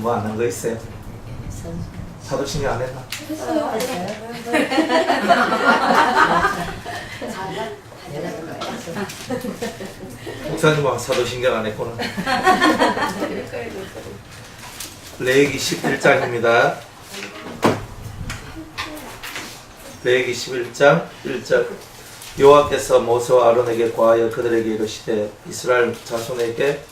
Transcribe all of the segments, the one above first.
뭐 안 한 거 있어요? 사도신경 안 했나? 목사님은 사도신경 안 했구나. 레위기 11장입니다. 레위기 11장 1절. 여호와께서 모세와 아론에게 고하여 그들에게 이르시되 이스라엘 자손에게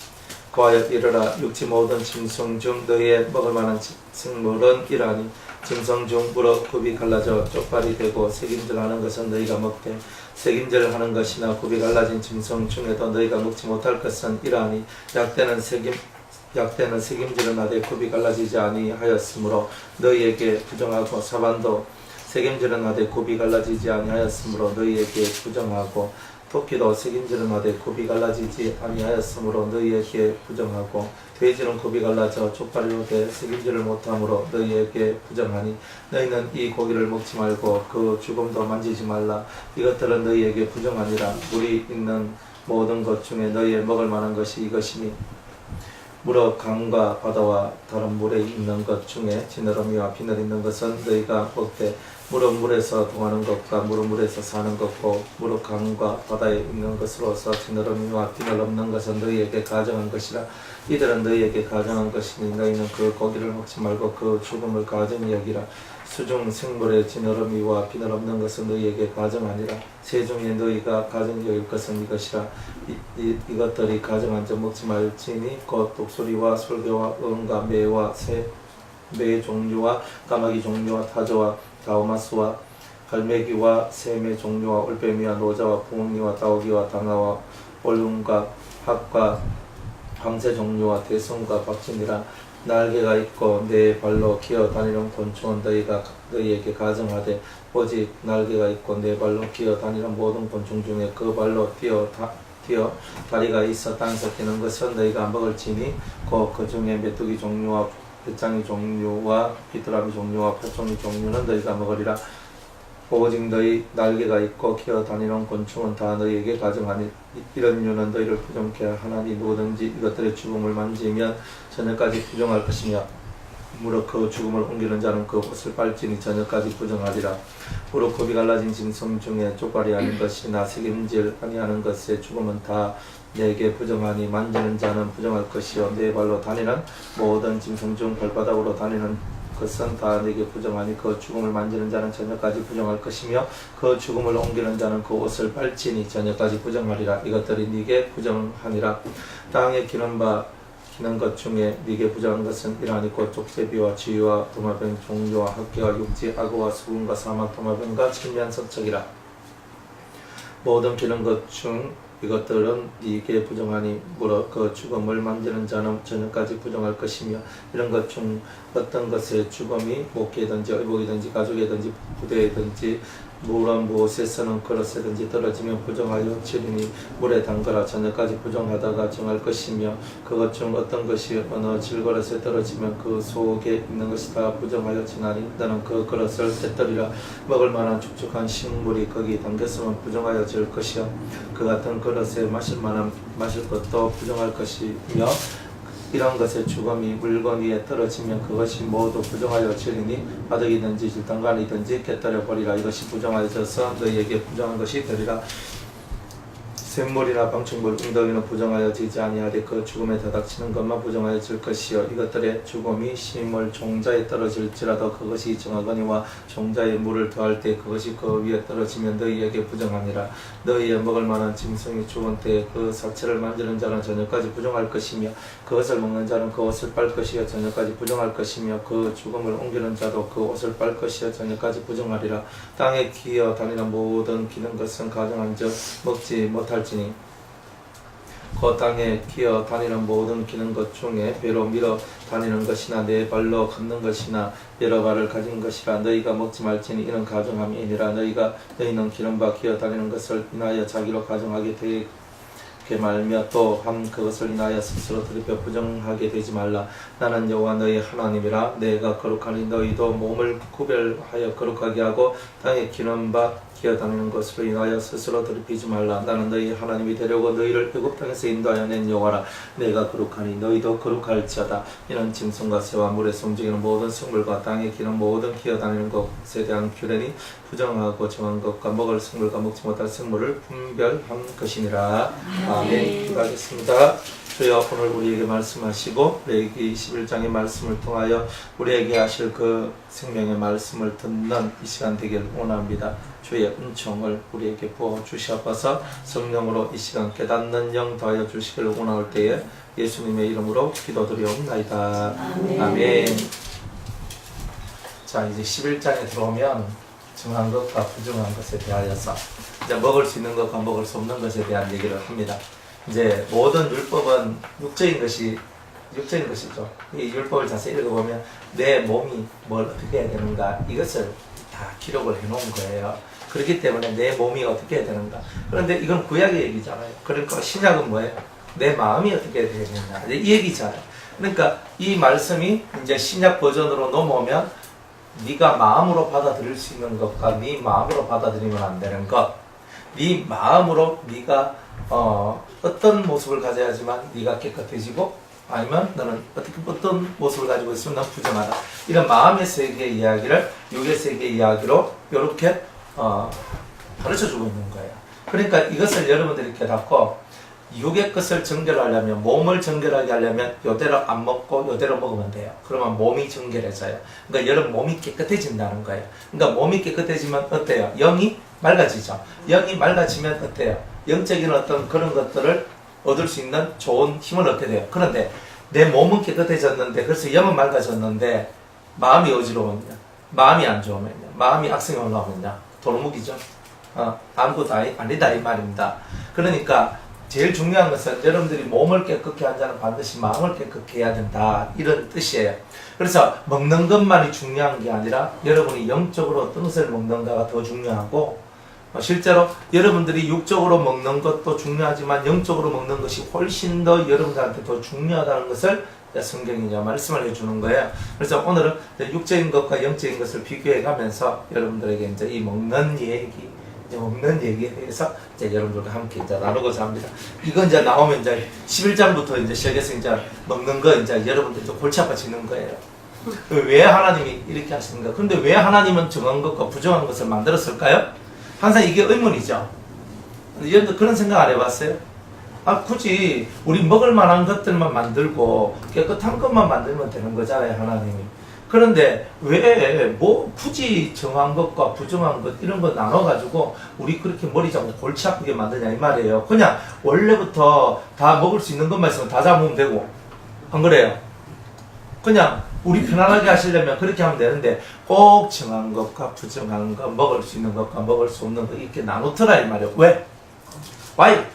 고하여 이르라. 육지 모든 짐승 중 너희의 먹을 만한 생물은 이러하니 짐승 중 무릎 굽이 갈라져 쪽발이 되고 색임질하는 것은 너희가 먹되 색임질하는 것이나 굽이 갈라진 짐승 중에도 너희가 먹지 못할 것은 이러하니 약대는 색임질은 하되 굽이 갈라지지 아니하였으므로 너희에게 부정하고 사반도 색임질은 하되 굽이 갈라지지 아니하였으므로 너희에게 부정하고 토끼도 색임질은 하되 굽이 갈라지지 아니하였으므로 너희에게 부정하고 돼지는 굽이 갈라져 족발이로 돼 색임질을 못함으로 너희에게 부정하니 너희는 이 고기를 먹지 말고 그 죽음도 만지지 말라. 이것들은 너희에게 부정하니라. 물이 있는 모든 것 중에 너희의 먹을 만한 것이 이것이니 무릇 강과 바다와 다른 물에 있는 것 중에 지느러미와 비늘 있는 것은 너희가 먹되 무릇 물에서 동하는 것과 무릇 물에서 사는 것고 무릇 강과 바다에 있는 것으로서 지느러미와 비늘 없는 것은 너희에게 가정한 것이라. 이들은 너희에게 가정한 것이니 너희는 그 고기를 먹지 말고 그 죽음을 가정히 여기라. 수중 생물의 지느러미와 비늘 없는 것은 너희에게 가정하니라. 새 중에 너희가 가정히 여길 것은 이것이라. 이것들이 가정한 점 먹지 말지니 곧 독수리와 솔개와 응과 매와 매 종류와 까마귀 종류와 타조와 다우마스와 갈매기와 새매 종류와 올빼미와 노자와 부엉이와 다오기와 당아와 올름과 학과 황새 종류와 대성과 박진이라. 날개가 있고 네 발로 기어 다니는 곤충은 너희에게 가정하되 오직 날개가 있고 네 발로 기어 다니는 모든 곤충 중에 그 발로 뛰어 다리가 있어 땅에서 기는 것은 너희가 먹을지니 곧 그 중에 메뚜기 종류와 배짱이 종류와 비뚜라미 종류와 표종이 종류는 너희가 먹으리라. 오직 너희 날개가 있고 기어 다니는 곤충은 다 너희에게 가정하니 이런 유는 너희를 부정케 하나니 누구든지 이것들의 죽음을 만지면 저녁까지 부정할 것이며 무릇 그 죽음을 옮기는 자는 그 옷을 빨지니 저녁까지 부정하리라. 무릇 굽이 갈라진 짐승 중에 쪽발이 아닌 것이나 색임질 아니하는 것의 죽음은 다 내게 부정하니 만지는 자는 부정할 것이요 네 발로 다니는 모든 짐승 중 발바닥으로 다니는 것은 다 내게 부정하니 그 죽음을 만지는 자는 저녁까지 부정할 것이며 그 죽음을 옮기는 자는 그 옷을 빨지니 저녁까지 부정하리라. 이것들이 네게 부정하니라. 땅에 기는 것 중에 네게 부정한 것은 이러하니 곧 족제비와 쥐와 도마뱀 종류와 학개와 육지 악어와 수군과 사막 도마뱀과 칠면 석척이라. 모든 기는 것 중 이것들은 네게 부정하니 무릇 그 죽음을 만지는 자는 저녁까지 부정할 것이며 이런 것 중 어떤 것의 죽음이 목기든지 의복이든지 가죽이든지 부대이든지 무런 무엇에서는 그릇에든지 떨어지면 부정하여 치리니 물에 담가라. 저녁까지 부정하다가 정할 것이며 그것 중 어떤 것이 어느 질그릇에 떨어지면 그 속에 있는 것이 다 부정하여 지나니 너는 그 그릇을 떼뜨리라. 먹을 만한 축축한 식물이 거기 담겼으면 부정하여 질 것이요 그 같은 그릇에 마실 것도 부정할 것이며 이런 것의 죽음이 물건 위에 떨어지면 그것이 모두 부정하여 지리니 바닥이든지 질당간이든지 깨뜨려 버리라. 이것이 부정하여져서 너희에게 부정한 것이 되리라. 샘물이나 방충물 웅덩이는 부정하여 지지 아니하되 그 죽음에 다닥치는 것만 부정하여 질 것이요 이것들의 죽음이 심을 종자에 떨어질지라도 그것이 정하거니와 종자에 물을 더할 때 그것이 그 위에 떨어지면 너희에게 부정하니라. 너희의 먹을 만한 짐승이 죽은 때에 그 사체를 만지는 자는 저녁까지 부정할 것이며 그것을 먹는 자는 그 옷을 빨 것이여 저녁까지 부정할 것이며 그 죽음을 옮기는 자도 그 옷을 빨 것이여 저녁까지 부정하리라. 땅에 기어 다니는 모든 기는 것은 가정한 적 먹지 못할 지니 그 땅에 기어 다니는 모든 기는 것 중에 배로 밀어 다니는 것이나 네 발로 걷는 것이나 여러 발을 가진 것이라. 너희가 먹지 말지니 이는 가정함이니라. 너희는 기는 바 기어 다니는 것을 인하여 자기로 가정하게 되게 말며 또한 그것을 인하여 스스로 들이켜 부정하게 되지 말라. 나는 여호와 너희 하나님이라. 내가 거룩하니 너희도 몸을 구별하여 거룩하게 하고 땅에 기는 바 기어다니는 것으로 인하여 스스로 더럽히지 말라. 나는 너희 하나님이 되려고 너희를 애굽 땅에서 인도하여 낸 여호와라. 내가 거룩하니 너희도 거룩할지어다. 이는 짐승과 새와 물에서 움직이는 모든 생물과 땅에 기는 모든 기어다니는 것에 대한 규례니 부정하고 정한 것과 먹을 생물과 먹지 못할 생물을 분별한 것이니라. 아멘. 기도하겠습니다. 주여, 오늘 우리에게 말씀하시고 레위기 21장의 말씀을 통하여 우리에게 하실 그 생명의 말씀을 듣는 이 시간 되길 원합니다. 주의 은총을 우리에게 부어주시옵소서. 성령으로 이 시간 깨닫는 영 더하여 주시길 원할 때에 예수님의 이름으로 기도드리옵나이다. 아멘. 자, 이제 11장에 들어오면 정한 것과 부정한 것에 대하여서 이제 먹을 수 있는 것과 먹을 수 없는 것에 대한 얘기를 합니다. 이제 모든 율법은 육적인 것이죠. 이 율법을 자세히 읽어보면 내 몸이 뭘 어떻게 해야 되는가 이것을 다 기록을 해놓은 거예요. 그렇기 때문에 내 몸이 어떻게 해야 되는가. 그런데 이건 구약의 얘기잖아요. 그러니까 신약은 뭐예요? 내 마음이 어떻게 해야 되느냐 이 얘기잖아요. 그러니까 이 말씀이 이제 신약 버전으로 넘어오면 네가 마음으로 받아들일 수 있는 것과 네 마음으로 받아들이면 안 되는 것, 네 마음으로 네가 어떤 모습을 가져야지만 네가 깨끗해지고 아니면 너는 어떤 모습을 가지고 있으면 넌 부정하다. 이런 마음의 세계의 이야기를 육의 세계의 이야기로 이렇게 가르쳐주고 있는 거예요. 그러니까 이것을 여러분들이 깨닫고 육의 것을 정결하려면, 몸을 정결하게 하려면 요대로 안 먹고 요대로 먹으면 돼요. 그러면 몸이 정결해져요. 그러니까 여러분 몸이 깨끗해진다는 거예요. 그러니까 몸이 깨끗해지면 어때요? 영이 맑아지죠. 영이 맑아지면 어때요? 영적인 어떤 그런 것들을 얻을 수 있는 좋은 힘을 얻게 돼요. 그런데 내 몸은 깨끗해졌는데, 그래서 영은 맑아졌는데 마음이 어지러우면요, 마음이 안 좋으면요, 마음이 악성이 올라오면요, 도루묵이죠. 아무것도 아니다 이 말입니다. 그러니까 제일 중요한 것은 여러분들이 몸을 깨끗게 한 자는 반드시 마음을 깨끗게 해야 된다, 이런 뜻이에요. 그래서 먹는 것만이 중요한 게 아니라 여러분이 영적으로 어떤 것을 먹는가가 더 중요하고, 실제로 여러분들이 육적으로 먹는 것도 중요하지만 영적으로 먹는 것이 훨씬 더 여러분들한테 더 중요하다는 것을 성경이 이제 말씀을 해주는 거예요. 그래서 오늘은 육적인 것과 영적인 것을 비교해 가면서 여러분들에게 이제 이 먹는 얘기에 대해서 이제 여러분들과 함께 이제 나누고자 합니다. 이건 이제 나오면 이제 11장부터 이제 시작해서 이제 먹는 거 이제 여러분들 좀 골치 아파지는 거예요. 왜 하나님이 이렇게 하시는가? 근데 왜 하나님은 정한 것과 부정한 것을 만들었을까요? 항상 이게 의문이죠. 여러분들 그런 생각 안 해봤어요? 굳이 우리 먹을 만한 것들만 만들고 깨끗한 것만 만들면 되는 거잖아요, 하나님이. 그런데 왜 굳이 정한 것과 부정한 것 이런 거 나눠가지고 우리 그렇게 머리 잡고 골치 아프게 만드냐 이 말이에요. 그냥 원래부터 다 먹을 수 있는 것만 있으면 다 잡으면 되고, 안 그래요? 그냥 우리 편안하게 하시려면 그렇게 하면 되는데 꼭 정한 것과 부정한 것, 먹을 수 있는 것과 먹을 수 없는 것 이렇게 나누더라 이 말이에요. 왜? Why?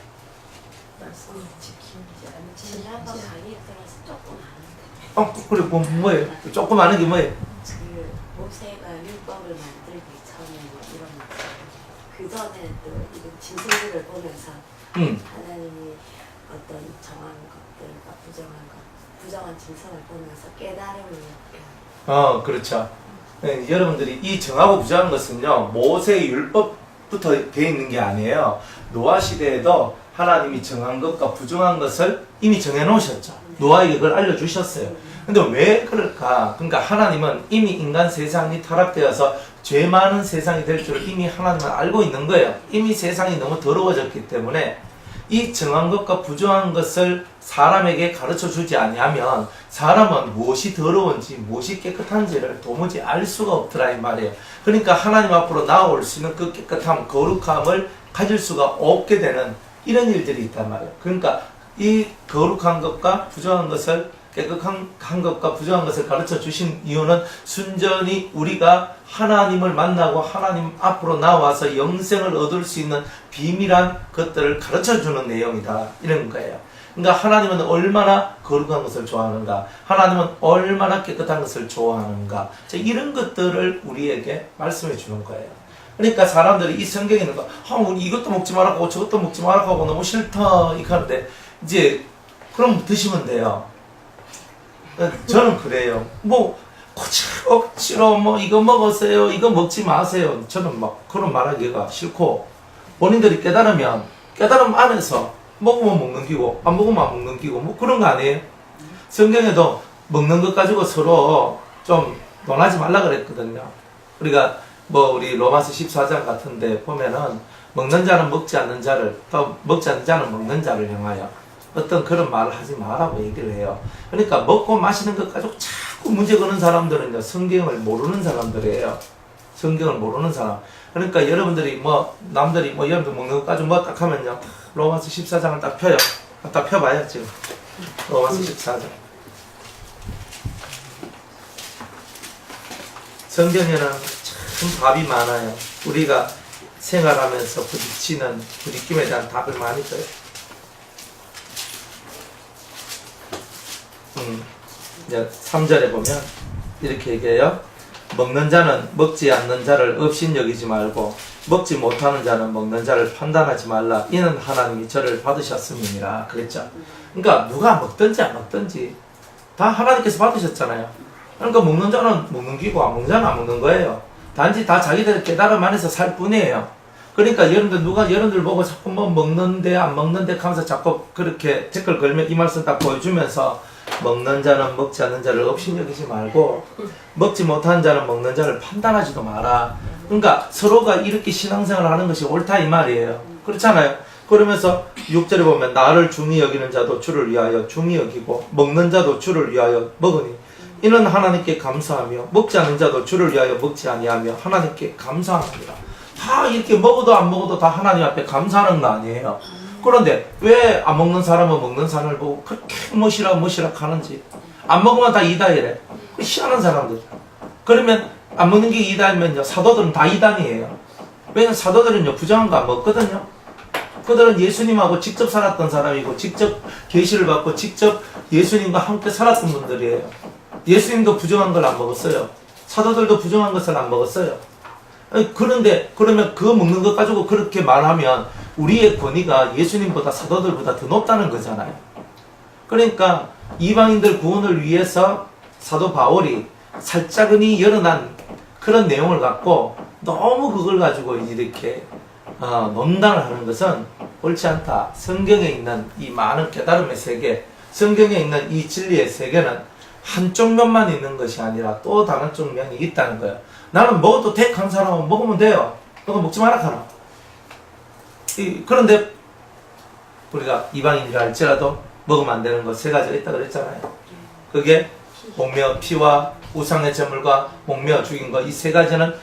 말씀을 지키는지 아니지. 지나가 강의에 들어서 조금 아는데. 그래 뭐예요? 조금 아는 게 뭐예요? 그 모세가 율법을 만들기 전에 뭐 이런 그 전에 또 이런 짐승들을 보면서 하나님이 어떤 정한 것들과 부정한 짐승을 보면서 깨달음을 얻게. 그렇죠. 네, 여러분들이 이 정하고 부정한 것은요, 모세의 율법부터 되어 있는 게 아니에요. 노아 시대에도 하나님이 정한 것과 부정한 것을 이미 정해 놓으셨죠. 노아에게 그걸 알려주셨어요. 근데 왜 그럴까? 그러니까 하나님은 이미 인간 세상이 타락되어서 죄 많은 세상이 될 줄 이미 하나님은 알고 있는 거예요. 이미 세상이 너무 더러워졌기 때문에 이 정한 것과 부정한 것을 사람에게 가르쳐 주지 아니하면 사람은 무엇이 더러운지 무엇이 깨끗한지를 도무지 알 수가 없더라 이 말이에요. 그러니까 하나님 앞으로 나올 수 있는 그 깨끗함, 거룩함을 가질 수가 없게 되는 이런 일들이 있단 말이에요. 그러니까 이 거룩한 것과 부정한 것을, 깨끗한 것과 부정한 것을 가르쳐 주신 이유는 순전히 우리가 하나님을 만나고 하나님 앞으로 나와서 영생을 얻을 수 있는 비밀한 것들을 가르쳐 주는 내용이다, 이런 거예요. 그러니까 하나님은 얼마나 거룩한 것을 좋아하는가, 하나님은 얼마나 깨끗한 것을 좋아하는가, 이런 것들을 우리에게 말씀해 주는 거예요. 그러니까 사람들이 이 성경에 있는 거, 우리 이것도 먹지 말라고 하고 저것도 먹지 말라고 하고 너무 싫다 이렇게 하는데, 이제 그럼 드시면 돼요. 저는 그래요. 고치고 억지로 뭐 이거 먹으세요, 이거 먹지 마세요. 저는 막 그런 말하기가 싫고, 본인들이 깨달으면 깨달음 안에서 먹으면 먹는 기고 안 먹으면 안 먹는 기고 뭐 그런 거 아니에요? 성경에도 먹는 것 가지고 서로 좀 논하지 말라 그랬거든요. 우리가 뭐 우리 로마서 14장 같은데 보면은 먹는 자는 먹지 않는 자를, 또 먹지 않는 자는 먹는 자를 향하여 어떤 그런 말을 하지 마라고 얘기를 해요. 그러니까 먹고 마시는 것 가지고 자꾸 문제 거는 사람들은요, 성경을 모르는 사람들이에요. 성경을 모르는 사람. 그러니까 여러분들이 뭐 남들이 뭐 여러분들 먹는 것 가지고 뭐 딱 하면요, 로마서 14장을 딱 펴요. 딱 펴봐요 지금. 로마서 14장. 성경에는 참 답이 많아요. 우리가 생활하면서 부딪히는 부딪힘에 대한 답을 많이 줘요. 이제 3절에 보면 이렇게 얘기해요. 먹는 자는 먹지 않는 자를 업신여기지 말고 먹지 못하는 자는 먹는 자를 판단하지 말라. 이는 하나님이 저를 받으셨음이니라 그랬죠. 그러니까 누가 먹든지 안 먹든지 다 하나님께서 받으셨잖아요. 그러니까 먹는 자는 먹는 기고 안 먹는 자는 안 먹는 거예요. 단지 다 자기들 깨달음 안에서 살 뿐이에요. 그러니까 여러분들 누가 여러분들 보고 자꾸 뭐 먹는데 안 먹는데 하면서 자꾸 그렇게 댓글 걸면 이 말씀 딱 보여주면서 먹는 자는 먹지 않는 자를 업신여기지 말고 먹지 못하는 자는 먹는 자를 판단하지도 마라. 그러니까 서로가 이렇게 신앙생활을 하는 것이 옳다 이 말이에요. 그렇잖아요. 그러면서 6절에 보면 나를 중히 여기는 자도 주를 위하여 중히 여기고 먹는 자도 주를 위하여 먹으니 이는 하나님께 감사하며 먹지 않는 자도 주를 위하여 먹지 아니하며 하나님께 감사합니다. 다 이렇게 먹어도 안 먹어도 다 하나님 앞에 감사하는 거 아니에요. 그런데 왜 안 먹는 사람은 먹는 사람을 보고 그렇게 머시락 하는지. 안 먹으면 다 이다이래. 희한한 사람들. 그러면 안 먹는 게 이다이면요, 사도들은 다 이단이에요. 왜냐면 사도들은요, 부정한 거 안 먹거든요. 그들은 예수님하고 직접 살았던 사람이고 직접 계시를 받고 직접 예수님과 함께 살았던 분들이에요. 예수님도 부정한 걸 안 먹었어요. 사도들도 부정한 것을 안 먹었어요. 그런데 그러면 그 먹는 것 가지고 그렇게 말하면 우리의 권위가 예수님보다 사도들보다 더 높다는 거잖아요. 그러니까 이방인들 구원을 위해서 사도 바울이 살짝은이 열어난 그런 내용을 갖고 너무 그걸 가지고 이렇게 논단을 하는 것은 옳지 않다. 성경에 있는 이 많은 깨달음의 세계, 성경에 있는 이 진리의 세계는 한쪽 면만 있는 것이 아니라 또 다른 쪽 면이 있다는 거예요. 나는 먹어도 돼 한 사람은 먹으면 돼요. 너가 먹지 마라 하라. 그런데 우리가 이방인이라 할지라도 먹으면 안 되는 것 세 가지가 있다 그랬잖아요. 그게 목며 피와 우상의 제물과 목며 죽인 것, 이 세 가지는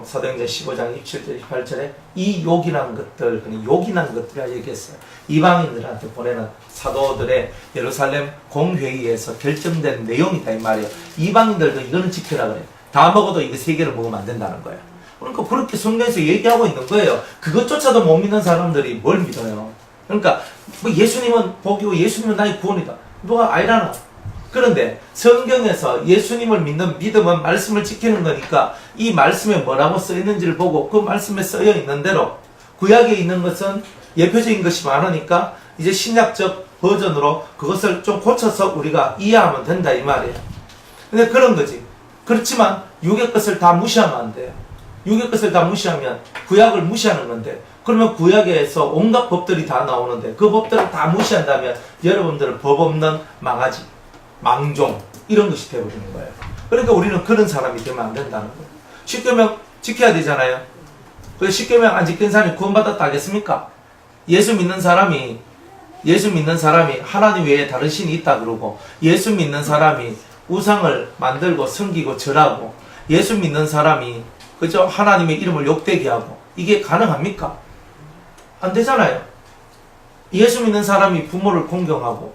사도행전 15장 27절 28절에 이 욕이라는 것들, 욕이라는 것들이라 얘기했어요. 이방인들한테 보내는 사도들의 예루살렘 공회의에서 결정된 내용이다 이 말이에요. 이방인들도 이거는 지켜라 그래요. 다 먹어도 이거 세 개를 먹으면 안 된다는 거예요. 그러니까 그렇게 성경에서 얘기하고 있는 거예요. 그것조차도 못 믿는 사람들이 뭘 믿어요. 그러니까 뭐 예수님은 복이고 예수님은 나의 구원이다. 누가 아니라나. 그런데 성경에서 예수님을 믿는 믿음은 말씀을 지키는 거니까 이 말씀에 뭐라고 써 있는지를 보고 그 말씀에 쓰여 있는 대로, 구약에 있는 것은 예표적인 것이 많으니까 이제 신약적 버전으로 그것을 좀 고쳐서 우리가 이해하면 된다 이 말이에요. 근데 그런 거지. 그렇지만 육의 것을 다 무시하면 안 돼요. 육의 것을 다 무시하면 구약을 무시하는 건데, 그러면 구약에서 온갖 법들이 다 나오는데 그 법들을 다 무시한다면 여러분들은 법 없는 망아지, 망종 이런 것이 되어버리는 거예요. 그러니까 우리는 그런 사람이 되면 안 된다는 거예요. 십계명 지켜야 되잖아요. 그 십계명 안 지킨 사람이 구원받았다 하겠습니까? 예수 믿는 사람이 하나님 외에 다른 신이 있다 그러고, 예수 믿는 사람이 우상을 만들고 섬기고 절하고, 예수 믿는 사람이 그죠? 하나님의 이름을 욕되게 하고, 이게 가능합니까? 안 되잖아요. 예수 믿는 사람이 부모를 공경하고,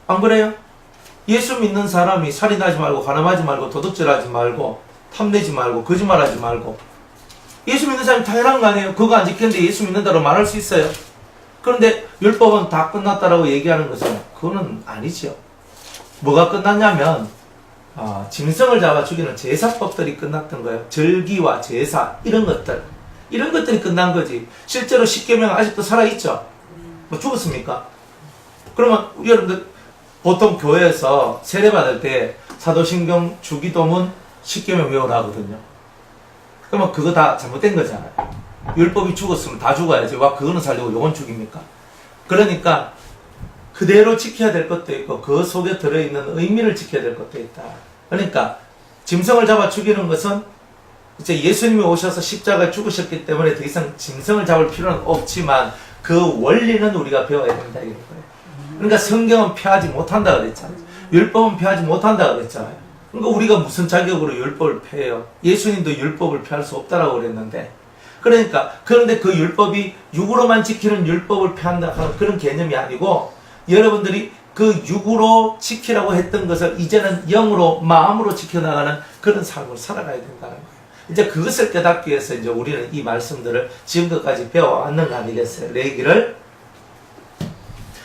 안 그래요? 예수 믿는 사람이 살인하지 말고, 가늠하지 말고, 도둑질하지 말고, 탐내지 말고, 거짓말하지 말고, 예수 믿는 사람이 당연한 거 아니에요? 그거 안 지켰는데 예수 믿는다고 말할 수 있어요? 그런데 율법은 다 끝났다라고 얘기하는 것은 그거는 아니죠. 뭐가 끝났냐면 짐승을 잡아 죽이는 제사법들이 끝났던 거예요. 절기와 제사 이런 것들이 끝난 거지. 실제로 십계명은 아직도 살아있죠. 뭐 죽었습니까? 그러면 여러분들 보통 교회에서 세례받을 때 사도신경, 주기도문, 십계명 외우라 하거든요. 그러면 그거 다 잘못된 거잖아요. 율법이 죽었으면 다 죽어야지. 와, 그거는 살리고 요건 죽입니까? 그러니까 그대로 지켜야 될 것도 있고 그 속에 들어있는 의미를 지켜야 될 것도 있다. 그러니까 짐승을 잡아 죽이는 것은 이제 예수님이 오셔서 십자가에 죽으셨기 때문에 더 이상 짐승을 잡을 필요는 없지만 그 원리는 우리가 배워야 된다 이런 거예요. 그러니까 성경은 폐하지 못한다 그랬잖아요. 율법은 폐하지 못한다 그랬잖아요. 그러니까 우리가 무슨 자격으로 율법을 폐해요? 예수님도 율법을 폐할 수 없다라고 그랬는데, 그러니까 그런데 그 율법이 육으로만 지키는 율법을 폐한다 하는 그런 개념이 아니고, 여러분들이 그 육으로 지키라고 했던 것을 이제는 영으로 마음으로 지켜나가는 그런 삶을 살아가야 된다는 거예요. 이제 그것을 깨닫기 위해서 이제 우리는 이 말씀들을 지금까지 배워왔는 거 아니겠어요? 레위기를.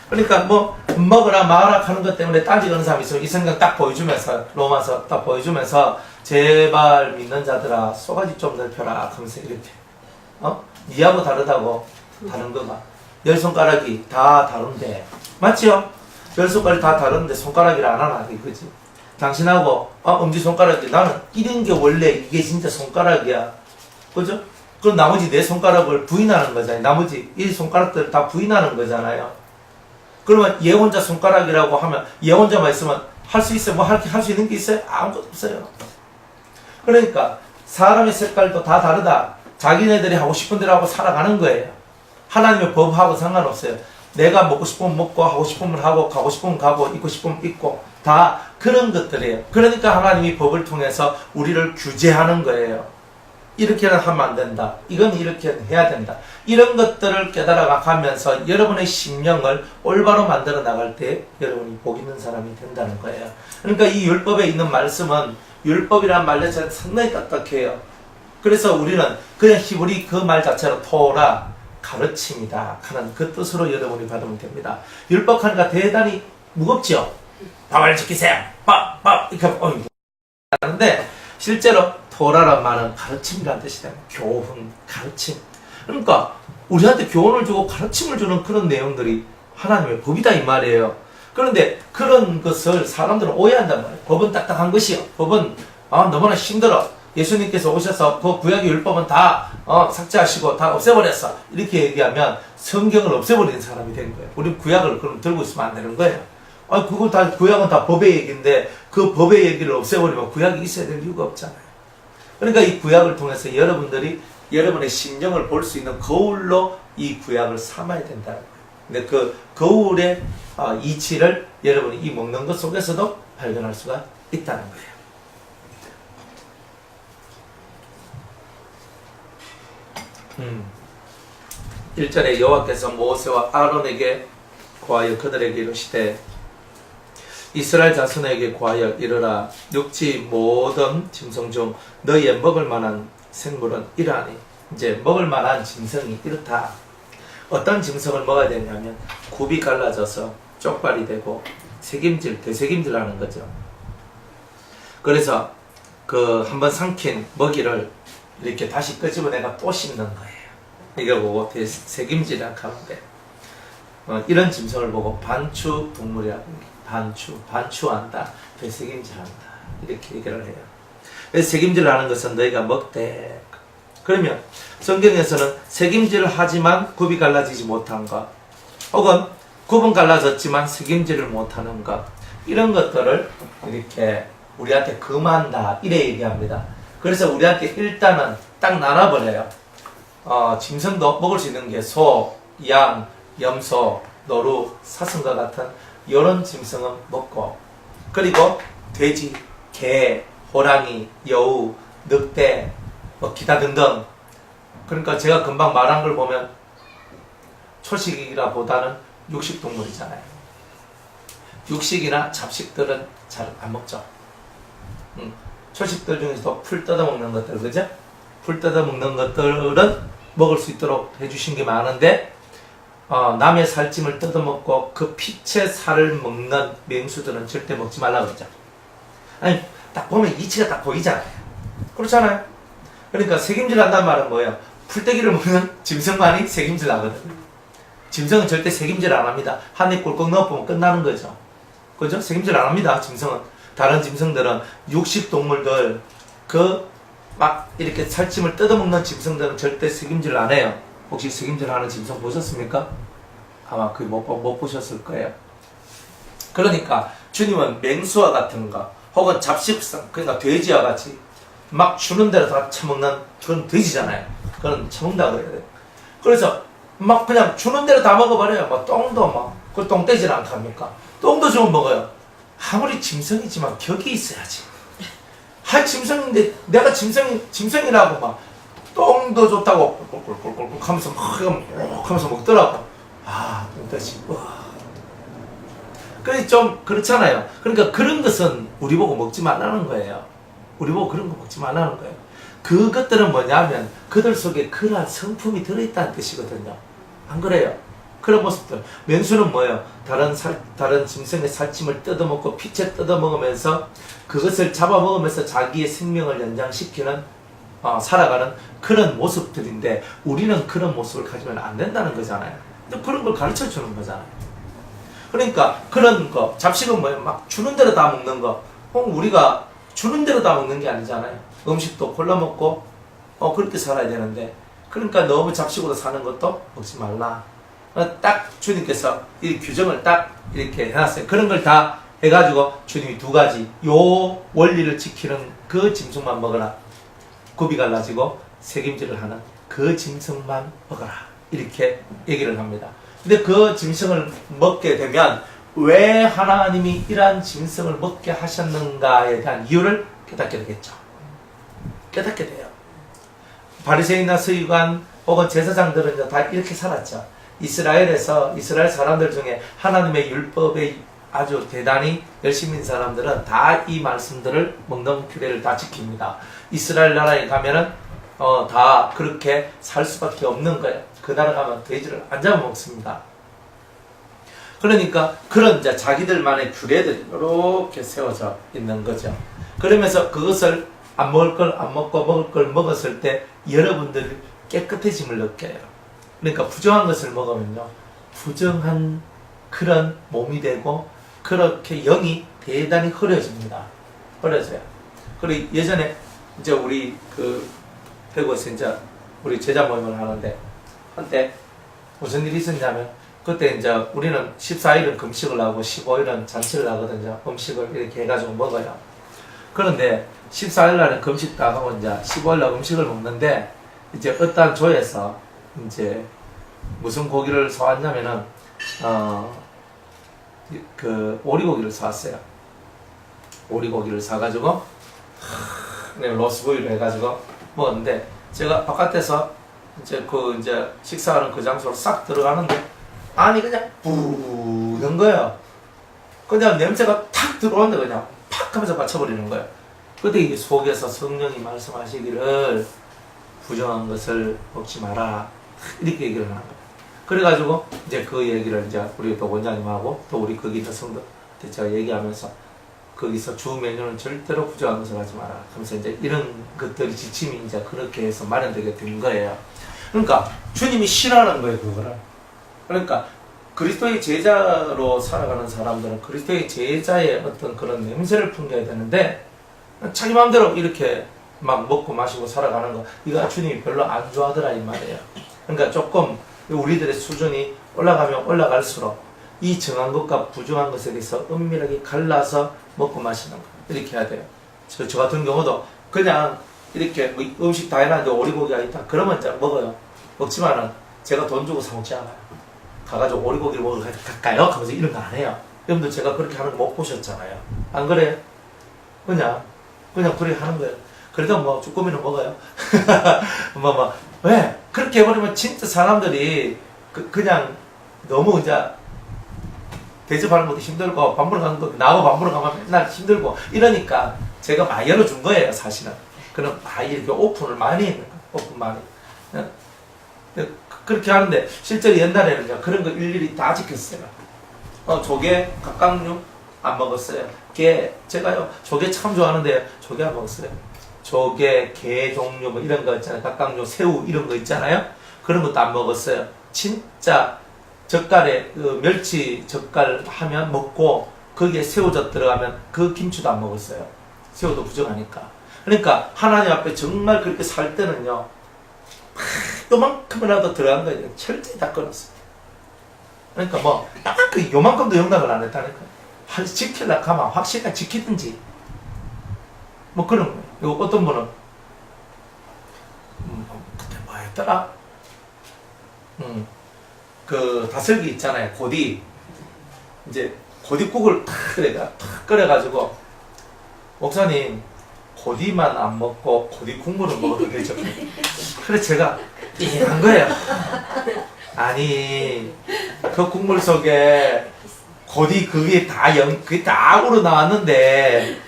그러니까 뭐 먹으라 마라 하는 것 때문에 따지는 사람이 있으면 이 생각 딱 보여주면서, 로마서 딱 보여주면서, 제발 믿는 자들아 소가지 좀 넓혀라 하면서 이렇게 니하고 다르다고. 다른 거가 열 손가락이 다 다른데, 맞죠? 열 손가락이 다 다른데 손가락이라 안 하나 이거지. 당신하고 엄지손가락이, 나는 이런 게 원래 이게 진짜 손가락이야, 그죠? 그럼 나머지 네 손가락을 부인하는 거잖아요. 나머지 이 손가락들을 다 부인하는 거잖아요. 그러면 얘 혼자 손가락이라고 하면 얘 혼자만 있으면 할 수 있어요? 뭐 할 수 있는 게 있어요? 아무것도 없어요. 그러니까 사람의 색깔도 다 다르다. 자기네들이 하고 싶은 대로 하고 살아가는 거예요. 하나님의 법하고 상관없어요. 내가 먹고 싶으면 먹고, 하고 싶으면 하고, 가고 싶으면 가고, 입고 싶으면 입고, 다 그런 것들이에요. 그러니까 하나님이 법을 통해서 우리를 규제하는 거예요. 이렇게는 하면 안 된다. 이건 이렇게 해야 된다. 이런 것들을 깨달아 가면서 여러분의 심령을 올바로 만들어 나갈 때 여러분이 복 있는 사람이 된다는 거예요. 그러니까 이 율법에 있는 말씀은, 율법이란 말 자체는 상당히 딱딱해요. 그래서 우리는 그냥 히브리 그 말 자체로 토라, 가르침이다 하는 그 뜻으로 여러분이 받으면 됩니다. 율법 하니까 대단히 무겁죠? 법을 지키세요. 법 이렇게 하는데, 실제로 토라란 말은 가르침이라는 뜻이 됩니다. 교훈, 가르침. 그러니까 우리한테 교훈을 주고 가르침을 주는 그런 내용들이 하나님의 법이다 이 말이에요. 그런데 그런 것을 사람들은 오해한단 말이에요. 법은 딱딱한 것이요. 법은 너무나 힘들어. 예수님께서 오셔서 그 구약의 율법은 다 삭제하시고 다 없애버렸어. 이렇게 얘기하면 성경을 없애버리는 사람이 된 거예요. 우리 구약을 그럼 들고 있으면 안 되는 거예요. 그거 다, 구약은 다 법의 얘기인데 그 법의 얘기를 없애버리면 구약이 있어야 될 이유가 없잖아요. 그러니까 이 구약을 통해서 여러분들이 여러분의 심령을 볼 수 있는 거울로 이 구약을 삼아야 된다는 거예요. 근데 그 거울의 이치를 여러분이 이 먹는 것 속에서도 발견할 수가 있다는 거예요. 1절에 여호와께서 모세와 아론에게 고하여 그들에게 이르시되, 이스라엘 자손에게 고하여 이르라. 육지 모든 짐승 중 너희의 먹을 만한 생물은 이러하니. 이제 먹을 만한 짐승이 이렇다. 어떤 짐승을 먹어야 되냐면 굽이 갈라져서 쪽발이 되고 되새김질 하는 거죠. 그래서 그 한번 삼킨 먹이를 이렇게 다시 끄집어내가 또 씹는 거예요. 이거 보고 되새김질이라고 하는데, 이런 짐승을 보고 반추 동물이라고 합니다. 반추한다, 되새김질한다, 이렇게 얘기를 해요. 그래서 새김질을 하는 것은 너희가 먹되, 그러면 성경에서는 새김질을 하지만 굽이 갈라지지 못한 것, 혹은 굽은 갈라졌지만 새김질을 못하는 것, 이런 것들을 이렇게 우리한테 금한다 이래 얘기합니다. 그래서 우리한테 일단은 딱 나눠버려요. 짐승도 먹을 수 있는 게 소, 양, 염소, 노루, 사슴과 같은 이런 짐승은 먹고, 그리고 돼지, 개, 호랑이, 여우, 늑대, 기타 등등. 그러니까 제가 금방 말한 걸 보면 초식이라 보다는 육식동물이잖아요. 육식이나 잡식들은 잘 안 먹죠. 초식들 중에서도 풀 뜯어먹는 것들, 그죠? 풀 뜯어먹는 것들은 먹을 수 있도록 해주신 게 많은데, 남의 살찜을 뜯어먹고 그 피채 살을 먹는 맹수들은 절대 먹지 말라 그러죠. 아니, 딱 보면 이치가 딱 보이잖아요. 그렇잖아요. 그러니까 새김질 한다는 말은 뭐예요? 풀떼기를 먹는 짐승만이 새김질 하거든요. 짐승은 절대 새김질 안 합니다. 한 입 꿀꺽 넣어보면 끝나는 거죠. 그죠? 새김질 안 합니다. 짐승은 다른 짐승들은 육식 동물들 막 이렇게 살찜을 뜯어먹는 짐승들은 절대 식임질 안 해요. 혹시 식임질 하는 짐승 보셨습니까? 아마 그 못 보셨을 거예요. 그러니까 주님은 맹수와 같은 거 혹은 잡식성, 그러니까 돼지와 같이 막 주는 대로 다 처먹는 그런 돼지잖아요. 그런 처먹는다 그래야 돼요. 그래서 막 그냥 주는 대로 다 먹어버려요. 뭐 똥도 그 똥떼질 않답니까? 똥도 좀 먹어요. 아무리 짐승이지만 격이 있어야지. 짐승인데 내가 짐승이라고 막 똥도 좋다고 꼴꼴꼴꼴 하면서 막 하면서 먹더라고. 똥떼지. 그래 좀 그렇잖아요. 그러니까 그런 것은 우리 보고 먹지 말라는 거예요. 우리 보고 그런 거 먹지 말라는 거예요. 그것들은 뭐냐면 그들 속에 그러한 성품이 들어있다는 뜻이거든요. 안 그래요? 그런 모습들. 맹수는 뭐예요? 다른 짐승의 살찜을 뜯어먹고 피채 뜯어먹으면서 그것을 잡아먹으면서 자기의 생명을 연장시키는 살아가는 그런 모습들인데 우리는 그런 모습을 가지면 안 된다는 거잖아요. 근데 그런 걸 가르쳐 주는 거잖아요. 그러니까 그런 거 잡식은 뭐예요? 막 주는 대로 다 먹는 거. 우리가 주는 대로 다 먹는 게 아니잖아요. 음식도 골라 먹고 그렇게 살아야 되는데 그러니까 너무 잡식으로 사는 것도 먹지 말라. 딱 주님께서 이 규정을 딱 이렇게 해놨어요. 그런 걸 다 해가지고 주님이 두 가지 요 원리를 지키는 그 짐승만 먹어라. 굽이 갈라지고 색임질을 하는 그 짐승만 먹어라. 이렇게 얘기를 합니다. 근데 그 짐승을 먹게 되면 왜 하나님이 이러한 짐승을 먹게 하셨는가에 대한 이유를 깨닫게 되겠죠. 깨닫게 돼요. 바리새인이나 서기관 혹은 제사장들은 다 이렇게 살았죠. 이스라엘에서 이스라엘 사람들 중에 하나님의 율법에 아주 대단히 열심인 사람들은 다 이 말씀들을 먹는 규례를 다 지킵니다. 이스라엘 나라에 가면은 다 그렇게 살 수밖에 없는 거예요. 그 나라 가면 돼지를 안 잡아먹습니다. 그러니까 그런 이제 자기들만의 규례들이 이렇게 세워져 있는 거죠. 그러면서 그것을 안 먹을 걸 안 먹고 먹을 걸 먹었을 때 여러분들이 깨끗해짐을 느껴요. 그러니까 부정한 것을 먹으면요, 부정한 그런 몸이 되고 그렇게 영이 대단히 흐려집니다. 흐려져요. 그리고 예전에 이제 우리 대구에서 이제 우리 제자 모임을 하는데 한때 무슨 일이 있었냐면 그때 이제 우리는 14일은 금식을 하고 15일은 잔치를 하거든요. 음식을 이렇게 해가지고 먹어요. 그런데 14일 날은 금식 다 하고 이제 15일 날 음식을 먹는데 이제 어떤 조에서 이제 무슨 고기를 사왔냐면은 오리고기를 사왔어요. 오리고기를 사가지고 로스구이를 해가지고 먹었는데 제가 바깥에서 이제 식사하는 그 장소로 싹 들어가는데 안이 그냥 부는 거예요. 그냥 냄새가 탁 들어오는데 그냥 팍 하면서 맞춰버리는 거예요. 그때 이 속에서 성령이 말씀하시기를 부정한 것을 먹지 마라 이렇게 얘기를 하는 거예요. 그래가지고 이제 그 얘기를 이제 우리 또 원장님하고 또 우리 거기 있는 성도 제가 얘기하면서 거기서 주 메뉴는 절대로 부정한 것을 하지 마라 하면서 이제 이런 것들이 지침이 이제 그렇게 해서 마련되게 된 거예요. 그러니까 주님이 싫어하는 거예요, 그거를. 그러니까 그리스도의 제자로 살아가는 사람들은 그리스도의 제자의 어떤 그런 냄새를 풍겨야 되는데 자기 마음대로 이렇게 막 먹고 마시고 살아가는 거 이거 주님이 별로 안 좋아하더라 이 말이에요. 그러니까 조금 우리들의 수준이 올라가면 올라갈수록 이 정한 것과 부정한 것에 대해서 은밀하게 갈라서 먹고 마시는 거 이렇게 해야 돼요. 저 같은 경우도 그냥 이렇게 뭐 음식 다 해놨는데 오리고기가 있다 그러면 이제 먹어요. 먹지만은 제가 돈 주고 사 먹지 않아요. 가가지고 오리고기를 먹으러 갈까요? 하면서 이런 거 안 해요. 여러분들 제가 그렇게 하는 거 못 보셨잖아요. 안 그래요? 그냥 그렇게 하는 거예요. 그래도 뭐 쭈꾸미는 먹어요. 왜? 그렇게 해버리면 진짜 사람들이 그냥 너무 이제 대접하는 것도 힘들고 밥 먹으러 가는 것도 나하고 밥 먹으러 가면 맨날 힘들고 이러니까 제가 많이 열어준 거예요, 사실은. 그럼 많이 이렇게 오픈을 많이 했는 거예요. 오픈 많이. 그렇게 하는데 실제로 옛날에는 이제 그런 거 일일이 다 지켰어요. 조개, 갑각류 안 먹었어요. 제가요 조개 참 좋아하는데 조개 안 먹었어요. 조개, 게 종류 뭐 이런 거 있잖아요. 갑각류, 새우 이런 거 있잖아요. 그런 것도 안 먹었어요. 진짜 젓갈에 멸치 젓갈 하면 먹고 거기에 새우젓 들어가면 그 김치도 안 먹었어요. 새우도 부정하니까. 그러니까 하나님 앞에 정말 그렇게 살 때는요, 요만큼이라도 들어간 거예요. 철저히 다 끊었어요. 그러니까 뭐 요만큼도 용납을 안 했다니까. 지키려고 하면 확실하게 지키든지 뭐 그런 거예요. 그리고 어떤 분은 그때 뭐였더라? 그 다슬기 있잖아요. 고디. 이제 고디국을 탁 끓여가지고 목사님 고디만 안 먹고 고디 국물을 먹어도 되죠? 그래서 제가 이해한 거예요. 아니 그 국물 속에 고디 그게 다 우러 나왔는데,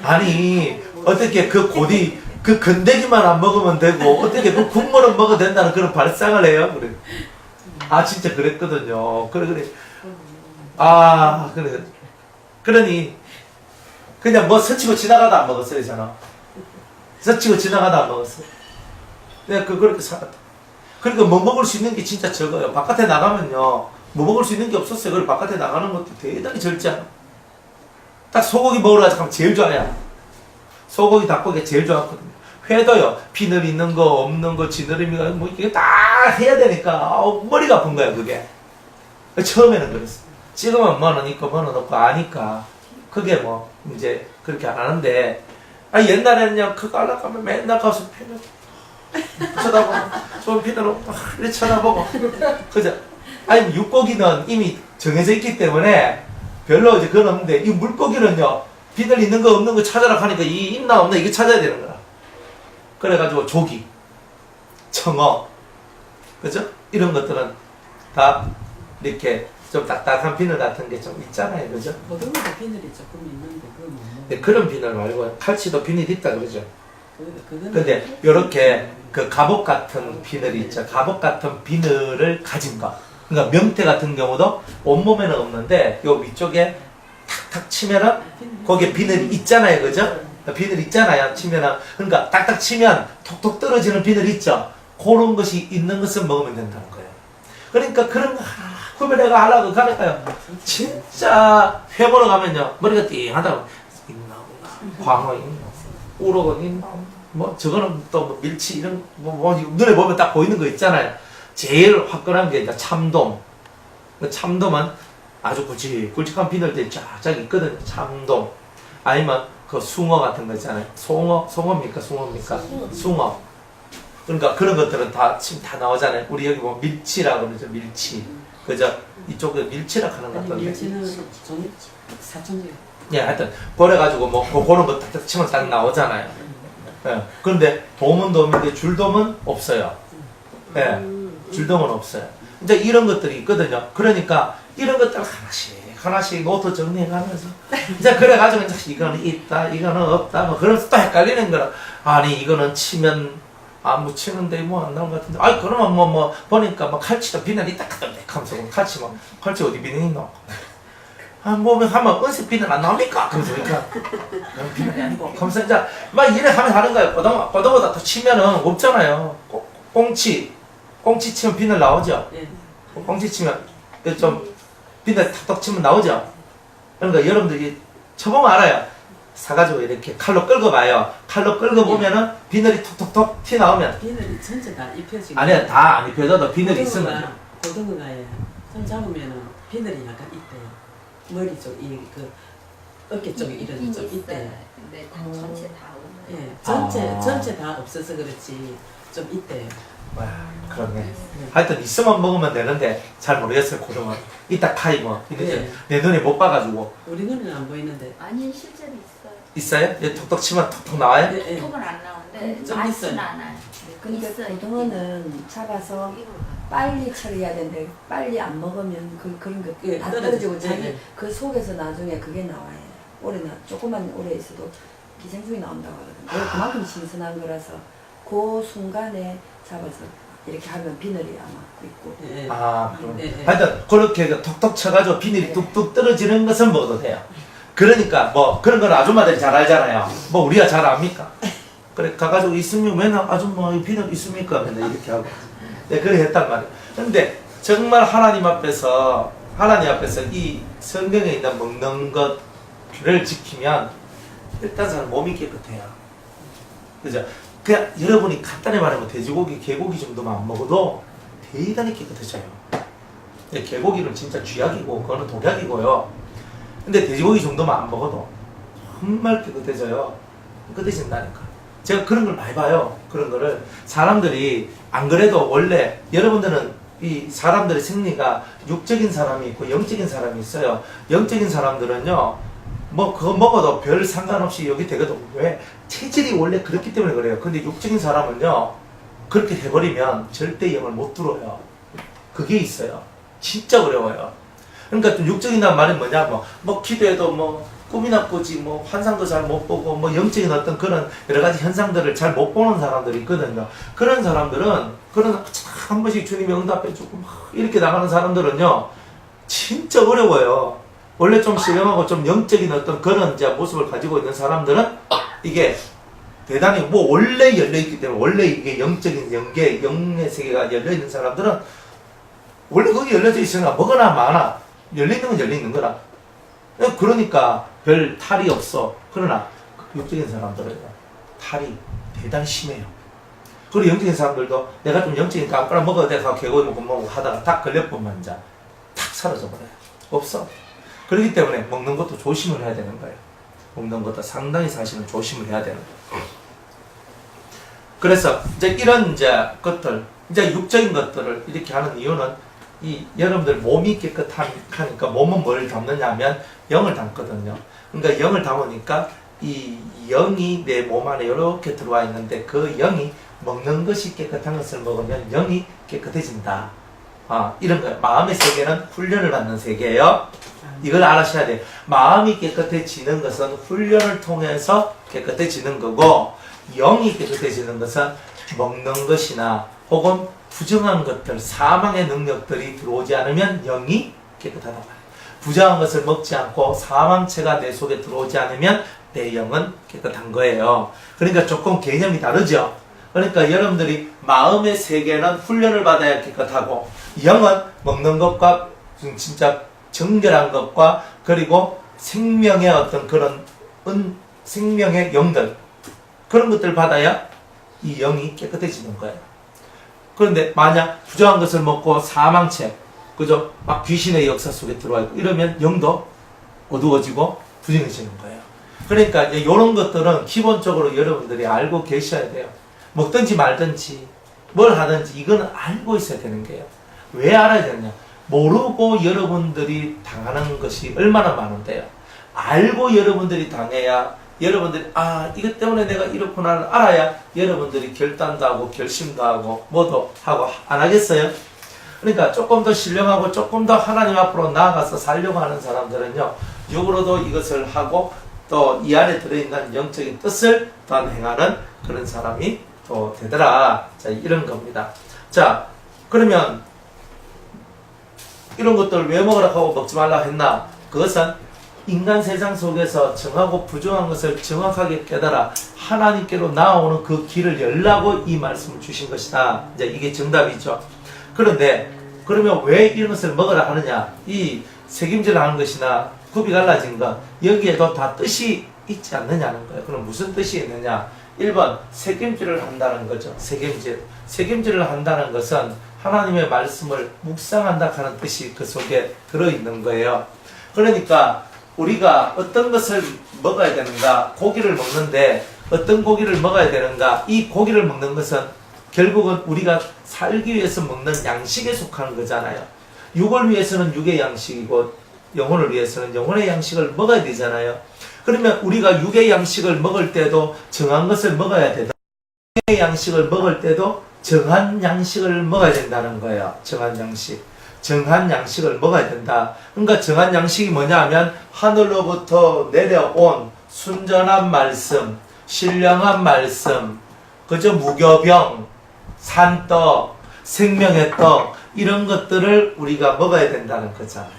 아니 어떻게 그 고디 그 건더기만 안 먹으면 되고 어떻게 그 국물은 먹어도 된다는 그런 발상을 해요? 그래. 아 진짜 그랬거든요. 그래. 아 그래. 그러니 그냥 뭐 스치고 지나가다 안 먹었어요. 저는 스치고 지나가다 안 먹었어요. 내가 그렇게 살았다. 그러니까 뭐 먹을 수 있는 게 진짜 적어요. 바깥에 나가면요 뭐 먹을 수 있는 게 없었어요. 그리고 바깥에 나가는 것도 대단히 적지 않아. 딱 소고기 먹으러 가자 하면 제일 좋아요. 소고기 닭고기가 제일 좋았거든요. 회도요 비늘 있는 거 없는 거 지느러미가 뭐 이게 다 해야 되니까 머리가 아픈 거야 그게. 처음에는 그랬어. 지금은 뭐는 있고 뭐는 없고 아니까 그게 뭐 이제 그렇게 안 하는데, 옛날에는요 그거 하려고 하면 맨날 가서 피는 쳐다보고 좀 피는 이렇게 쳐다보고 그죠. 아니 육고기는 이미 정해져 있기 때문에 별로 이제 그건 없는데, 이 물고기는요 비늘 있는 거 없는 거 찾아라 하니까 이 있나 없나 이거 찾아야 되는 거야. 그래가지고 조기, 청어, 그죠? 이런 것들은 다 이렇게 좀 딱딱한 비늘 같은 게 좀 있잖아요, 그죠? 고등어도 비늘이 조금 있는데 그건 못 먹어요. 네, 그런 비늘 말고 칼치도 비늘이 있다 그러죠. 그거는 근데 요렇게 그 갑옷 같은 비늘이 있죠. 갑옷 같은 비늘을 가진 거. 그러니까 명태 같은 경우도 온몸에는 없는데 요 위쪽에 탁탁 치면은 거기에 비늘이 있잖아요, 그죠? 비늘 있잖아요, 치면은. 그러니까 딱딱 치면 톡톡 떨어지는 비늘 있죠. 그런 것이 있는 것을 먹으면 된다는 거예요. 그러니까 그런 거 후배가 하려고 가니까요. 진짜 회 보러 가면요 머리가 띵하다고 있나 광어 있나 우럭은 있나 뭐 저거는 또 밀치 이런 뭐 눈에 보면 딱 보이는 거 있잖아요. 제일 화끈한 게 이제 참돔. 그 참돔은 아주 굵직굵직한 비늘들이 쫙쫙 있거든요. 참돔. 아니면 그 숭어 같은 거 있잖아요. 송어입니까? 숭어. 그러니까 그런 것들은 다 지금 다 나오잖아요. 우리 여기 뭐 밀치라고 그러죠. 밀치. 그죠? 이쪽에 밀치라 하는 것 같던데. 밀치는 좀 사촌제. 예, 하여튼 그래가지고 뭐 그런 거 탁탁 치면 딱 나오잖아요. 예. 그런데 돔은 돔인데 줄돔은 없어요. 예. 줄돔은 없어요. 이제 이런 것들이 있거든요. 그러니까 이런 것들 하나씩 노트 정리해가면서 이제 그래가지고 이제 이거는 있다, 이거는 없다, 뭐 그러면서 또 헷갈리는 거라. 아니 이거는 치면 안 묻히는데 뭐 안 나온 것 같은데. 아이 그러면 뭐 보니까 뭐 칼치도 비늘이 딱 하면서 칼치 어디 비늘 있노? 뭐 하면 은색 비늘 안 나옵니까? 그러면서 그러니까 비늘이 아니고 하면서 이제 막 이래 하는 거예요. 보다보다 더 치면은 없잖아요. 꽁치 치면 비늘 나오죠. 예. 꽁치 치면 좀 비늘 탁탁 치면 나오죠. 그러니까 여러분들이 쳐보면 알아요. 사가지고 이렇게 칼로 끌어봐요. 칼로 끌어보면은 비늘이 톡톡톡 튀 나오면. 비늘이 전체 다 입혀지고. 아니야, 다 안 입혀져도 비늘이 있으면. 고등어가 손 잡으면은 비늘이 약간 있대요. 머리 쪽, 그 어깨 쪽에 이런 좀 있대요. 근데 전체 다 오는. 예, 전체 다 없어서 그렇지 좀 있대요. 와, 그렇네. 하여튼 있으면 먹으면 되는데 잘 모르겠어요. 고등어. 이따 파이 뭐. 네. 내 눈에 못 봐가지고. 우리 눈에는 안 보이는데. 아니 실제로 있어요. 있어요? 얘 톡톡 치면 톡톡 나와요? 예, 예. 톡은 안 나오는데 좀 맛은 있어요. 안 나요. 근데 있어요. 고등어는 잡아서 빨리 처리해야 되는데 빨리 안 먹으면 그런 거 예, 다 떨어지고, 떨어지고 자기 예, 예. 그 속에서 나중에 그게 나와요. 조금만 오래 있어도 기생충이 나온다고 하거든요. 그만큼 신선한 거라서 그 순간에 잡아서 이렇게 하면 비늘이 아마 있고. 예, 예. 아, 그럼. 예, 예. 하여튼 그렇게 톡톡 쳐가지고 비늘이 뚝뚝 떨어지는 것은 먹어도 돼요. 그러니까 뭐 그런 건 아줌마들이 잘 알잖아요. 뭐 우리가 잘 압니까? 그래 가가지고 있으면 맨날 아줌마 비늘 있습니까? 맨날 이렇게 하고. 네, 그래 했단 말이에요. 근데 정말 하나님 앞에서 하나님 앞에서 이 성경에 있는 먹는 것을 지키면 일단 사람 몸이 깨끗해요. 그죠? 그냥 여러분이 간단히 말하면 돼지고기, 개고기 정도만 안 먹어도 대단히 깨끗해져요. 개고기는 진짜 쥐약이고 그거는 독약이고요. 근데 돼지고기 정도만 안 먹어도 정말 깨끗해져요. 깨끗해진다니까. 제가 그런 걸 많이 봐요. 그런 거를 사람들이 안 그래도 원래 여러분들은 이 사람들의 생리가 육적인 사람이 있고 영적인 사람이 있어요. 영적인 사람들은요, 뭐 그거 먹어도 별 상관없이 여기 되거든. 왜? 체질이 원래 그렇기 때문에 그래요. 근데 육적인 사람은요, 그렇게 해버리면 절대 영을 못 들어요. 그게 있어요. 진짜 어려워요. 그러니까 좀 육적인단 말이 뭐냐, 뭐 기도해도 뭐 꿈이나 꾸지, 뭐 환상도 잘 못 보고, 뭐 영적인 어떤 그런 여러 가지 현상들을 잘 못 보는 사람들이 있거든요. 그런 사람들은, 그런 한 번씩 주님이 응답해주고 막 이렇게 나가는 사람들은요, 진짜 어려워요. 원래 좀 신령하고 좀 영적인 어떤 그런 이제 모습을 가지고 있는 사람들은 이게 대단히 뭐 원래 열려있기 때문에, 원래 이게 영적인 영의 세계가 열려있는 사람들은 원래 거기 열려져 있으니까 뭐거나 많아. 열려있는 건 열려있는 거라. 그러니까 별 탈이 없어. 그러나 육적인 사람들은 탈이 대단히 심해요. 그리고 영적인 사람들도 내가 좀 영적이니까 아무거나 먹어도 내가 개고기 먹고 뭐 하다가 딱 걸려보면 이제 탁 사라져버려요. 없어. 그렇기 때문에 먹는 것도 조심을 해야 되는 거예요. 먹는 것도 상당히 사실은 조심을 해야 되는 거예요. 그래서 이제 이런 이제 것들, 이제 육적인 것들을 이렇게 하는 이유는 이 여러분들 몸이 깨끗하니까 몸은 뭘 담느냐 하면 영을 담거든요. 그러니까 영을 담으니까 이 영이 내 몸 안에 이렇게 들어와 있는데 그 영이 먹는 것이 깨끗한 것을 먹으면 영이 깨끗해진다. 이런 거예요. 마음의 세계는 훈련을 받는 세계예요. 이걸 알아셔야 돼요. 마음이 깨끗해지는 것은 훈련을 통해서 깨끗해지는 거고, 영이 깨끗해지는 것은 먹는 것이나 혹은 부정한 것들, 사망의 능력들이 들어오지 않으면 영이 깨끗하단 말이에요. 부정한 것을 먹지 않고 사망체가 내 속에 들어오지 않으면 내 영은 깨끗한 거예요. 그러니까 조금 개념이 다르죠. 그러니까 여러분들이 마음의 세계는 훈련을 받아야 깨끗하고, 영은 먹는 것과 진짜 정결한 것과 그리고 생명의 어떤 그런 생명의 영들, 그런 것들 받아야 이 영이 깨끗해지는 거예요. 그런데 만약 부정한 것을 먹고 사망체, 그죠? 막 귀신의 역사 속에 들어와 있고 이러면 영도 어두워지고 부정해지는 거예요. 그러니까 이제 이런 것들은 기본적으로 여러분들이 알고 계셔야 돼요. 먹든지 말든지 뭘 하든지 이거는 알고 있어야 되는 거예요. 왜 알아야 되느냐? 모르고 여러분들이 당하는 것이 얼마나 많은데요. 알고 여러분들이 당해야 여러분들이 이것 때문에 내가 이렇구나 알아야 여러분들이 결단도 하고 결심도 하고 뭐도 하고 안 하겠어요? 그러니까 조금 더 신령하고 조금 더 하나님 앞으로 나아가서 살려고 하는 사람들은요, 육으로도 이것을 하고 또 이 안에 들어있는 영적인 뜻을 또한 행하는 그런 사람이 또 되더라. 자, 이런 겁니다. 자, 그러면 이런 것들을 왜 먹으라 하고 먹지 말라 했나? 그것은 인간 세상 속에서 정하고 부정한 것을 정확하게 깨달아 하나님께로 나아오는 그 길을 열라고 이 말씀을 주신 것이다. 이제 이게 정답이죠. 그런데 그러면 왜 이런 것을 먹으라 하느냐? 이 책임질 하는 것이나 굽이 갈라진 것, 여기에도 다 뜻이 있지 않느냐는 거예요. 그럼 무슨 뜻이 있느냐? 1번 책임질을 한다는 거죠. 책임질을 한다는 것은 하나님의 말씀을 묵상한다 하는 뜻이 그 속에 들어있는 거예요. 그러니까 우리가 어떤 것을 먹어야 되는가, 고기를 먹는데 어떤 고기를 먹어야 되는가, 이 고기를 먹는 것은 결국은 우리가 살기 위해서 먹는 양식에 속하는 거잖아요. 육을 위해서는 육의 양식이고 영혼을 위해서는 영혼의 양식을 먹어야 되잖아요. 그러면 우리가 육의 양식을 먹을 때도 정한 것을 먹어야 되다. 육의 양식을 먹을 때도 정한 양식을 먹어야 된다는 거예요. 정한 양식을 먹어야 된다. 그러니까 정한 양식이 뭐냐 하면 하늘로부터 내려온 순전한 말씀, 신령한 말씀, 그저 무교병, 산떡, 생명의 떡, 이런 것들을 우리가 먹어야 된다는 거잖아요.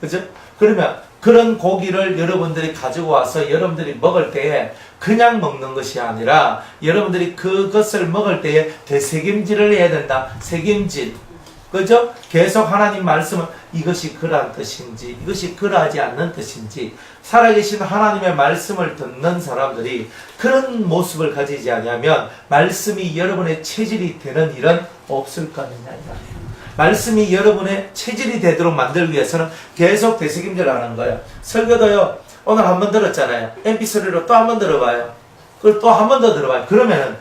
그죠? 그러면 그런 고기를 여러분들이 가지고 와서 여러분들이 먹을 때에 그냥 먹는 것이 아니라 여러분들이 그것을 먹을 때에 대책임질을 해야 된다. 책임질. 그죠? 계속 하나님 말씀은 이것이 그러한 뜻인지 이것이 그러하지 않는 뜻인지 살아계신 하나님의 말씀을 듣는 사람들이 그런 모습을 가지지 않으면 말씀이 여러분의 체질이 되는 일은 없을 거 아니냐 이 말이에요. 말씀이 여러분의 체질이 되도록 만들기 위해서는 계속 되새김질하는 거예요. 설교도요. 오늘 한 번 들었잖아요. mp3로 또 한 번 들어봐요. 그걸 또 한 번 더 들어봐요. 그러면은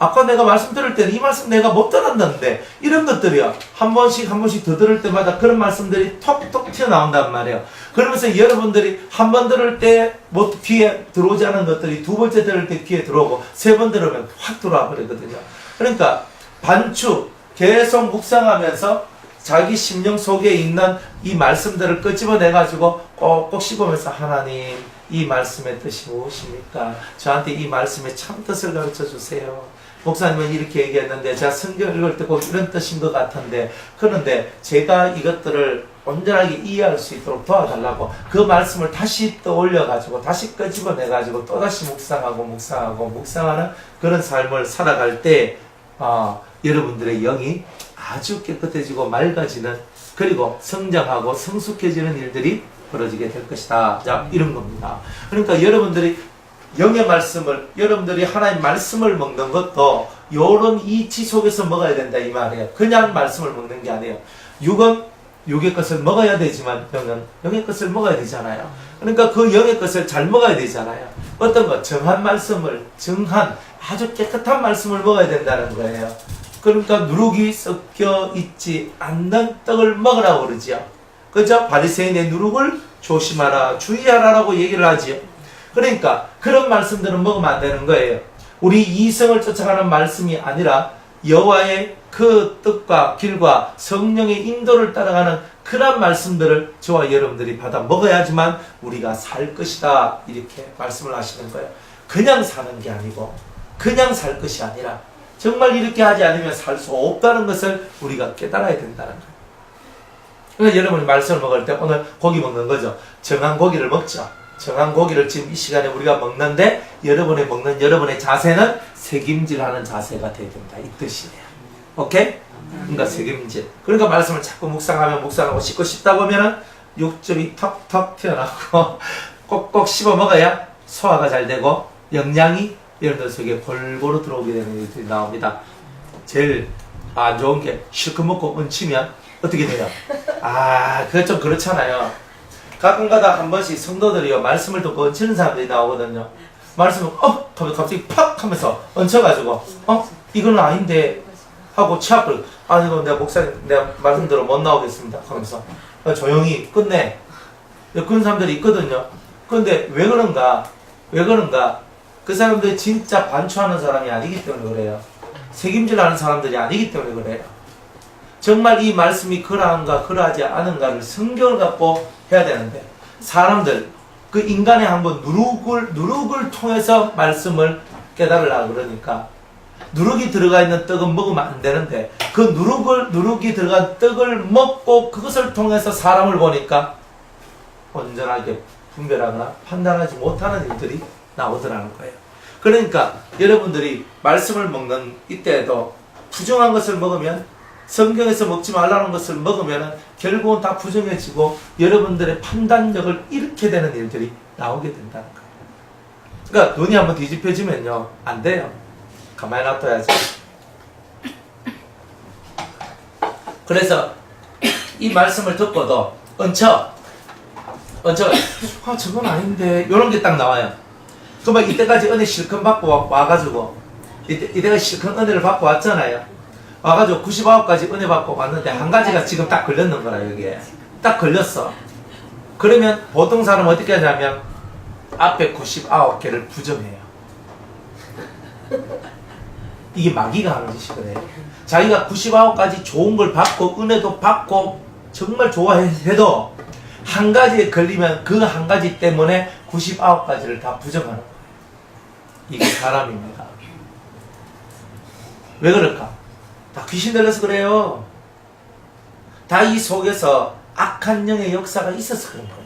아까 내가 말씀 들을 때는 이 말씀 내가 못 들었는데 이런 것들이요. 한 번씩 더 들을 때마다 그런 말씀들이 톡톡 튀어나온단 말이에요. 그러면서 여러분들이 한 번 들을 때 뭐 귀에 들어오지 않은 것들이 두 번째 들을 때 귀에 들어오고 세 번 들으면 확 들어와 버리거든요. 그러니까 반추 계속 묵상하면서 자기 심령 속에 있는 이 말씀들을 끄집어내가지고 꼭꼭 씹으면서 하나님 이 말씀의 뜻이 무엇입니까? 저한테 이 말씀의 참 뜻을 가르쳐 주세요. 목사님은 이렇게 얘기했는데 제가 성경 읽을 때 꼭 이런 뜻인 것 같은데 그런데 제가 이것들을 온전하게 이해할 수 있도록 도와달라고 그 말씀을 다시 떠올려가지고 다시 끄집어내가지고 또다시 묵상하는 그런 삶을 살아갈 때 여러분들의 영이 아주 깨끗해지고 맑아지는 그리고 성장하고 성숙해지는 일들이 벌어지게 될 것이다. 자, 이런 겁니다. 그러니까 여러분들이 영의 말씀을 여러분들이 하나님 말씀을 먹는 것도 요런 이치 속에서 먹어야 된다 이 말이에요. 그냥 말씀을 먹는 게 아니에요. 육은 육의 것을 먹어야 되지만 영은 영의 것을 먹어야 되잖아요. 그러니까 그 영의 것을 잘 먹어야 되잖아요. 어떤 거 정한 말씀을 정한 아주 깨끗한 말씀을 먹어야 된다는 거예요. 그러니까 누룩이 섞여 있지 않는 떡을 먹으라고 그러지요. 그죠? 바리새인의 누룩을 조심하라, 주의하라라고 얘기를 하지요. 그러니까 그런 말씀들은 먹으면 안 되는 거예요. 우리 이성을 쫓아가는 말씀이 아니라 여호와의 그 뜻과 길과 성령의 인도를 따라가는 그런 말씀들을 저와 여러분들이 받아 먹어야지만 우리가 살 것이다 이렇게 말씀을 하시는 거예요. 그냥 사는 게 아니고 그냥 살 것이 아니라 정말 이렇게 하지 않으면 살 수 없다는 것을 우리가 깨달아야 된다는 거예요. 그래서 여러분이 말씀을 먹을 때 오늘 고기 먹는 거죠. 정한 고기를 먹죠. 정한 고기를 지금 이 시간에 우리가 먹는데 여러분이 먹는 여러분의 자세는 색임질하는 자세가 돼야 된다. 이 뜻이에요. 오케이? 그러니까 색임질. 그러니까 말씀을 자꾸 묵상하고 씹고 씹다 보면은 육즙이 턱턱 튀어나오고 꼭꼭 씹어 먹어야 소화가 잘 되고 영양이 여러분들 속에 골고루 들어오게 되는 일들이 나옵니다. 제일 안 좋은 게 실컷 먹고 얹히면 어떻게 돼요? 그거 좀 그렇잖아요. 가끔가다 한 번씩 성도들이요 말씀을 듣고 얹히는 사람들이 나오거든요. 말씀을 갑자기 팍 하면서 얹혀가지고 이건 아닌데 하고 치아를 이거 내가 목사님 내가 말씀대로 못 나오겠습니다 하면서 조용히 끝내. 그런 사람들이 있거든요. 그런데 왜 그런가? 그 사람들이 진짜 반추하는 사람이 아니기 때문에 그래요. 책임질하는 사람들이 아니기 때문에 그래요. 정말 이 말씀이 그러한가 그러하지 않은가를 성경을 갖고 해야 되는데 사람들 그 인간의 한번 누룩을 통해서 말씀을 깨달으려고 그러니까 누룩이 들어가 있는 떡은 먹으면 안 되는데 그 누룩이 들어간 떡을 먹고 그것을 통해서 사람을 보니까 온전하게 분별하거나 판단하지 못하는 일들이 나오더라는 거예요. 그러니까 여러분들이 말씀을 먹는 이때에도 부정한 것을 먹으면 성경에서 먹지 말라는 것을 먹으면 결국은 다 부정해지고 여러분들의 판단력을 잃게 되는 일들이 나오게 된다는 거예요. 그러니까 눈이 한번 뒤집혀지면요 안 돼요. 가만히 놔둬야지. 그래서 이 말씀을 듣고도 얹혀 저건 아닌데 이런 게 딱 나와요. 그러면 이때까지 은혜 실컷 받고 와가지고 이때가 실컷 은혜를 받고 왔잖아요. 와가지고 99가지 은혜 받고 왔는데 한 가지가 지금 딱 걸렸는 거라. 여기에 딱 걸렸어. 그러면 보통 사람은 어떻게 하냐면 앞에 99개를 부정해요. 이게 마귀가 하는 짓이거든요. 자기가 99가지 좋은 걸 받고 은혜도 받고 정말 좋아해도 한 가지에 걸리면 그 한 가지 때문에 99가지를 다 부정하는 거예요. 이게 사람입니다. 왜 그럴까? 다 귀신 들려서 그래요. 다 이 속에서 악한 영의 역사가 있어서 그런 거예요.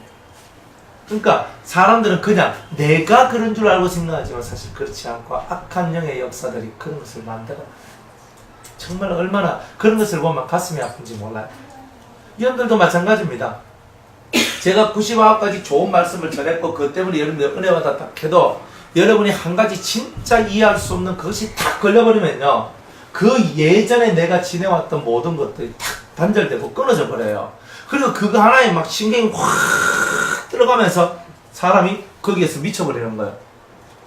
그러니까 사람들은 그냥 내가 그런 줄 알고 생각하지만 사실 그렇지 않고 악한 영의 역사들이 그런 것을 만들어요. 정말 얼마나 그런 것을 보면 가슴이 아픈지 몰라요. 여러분들도 마찬가지입니다. 제가 99가지 좋은 말씀을 전했고 그것 때문에 여러분들 은혜 받았다 해도 여러분이 한 가지 진짜 이해할 수 없는 그것이 탁 걸려버리면요, 그 예전에 내가 지내왔던 모든 것들이 탁 단절되고 끊어져 버려요. 그리고 그거 하나에 막 신경이 확 들어가면서 사람이 거기에서 미쳐버리는 거예요.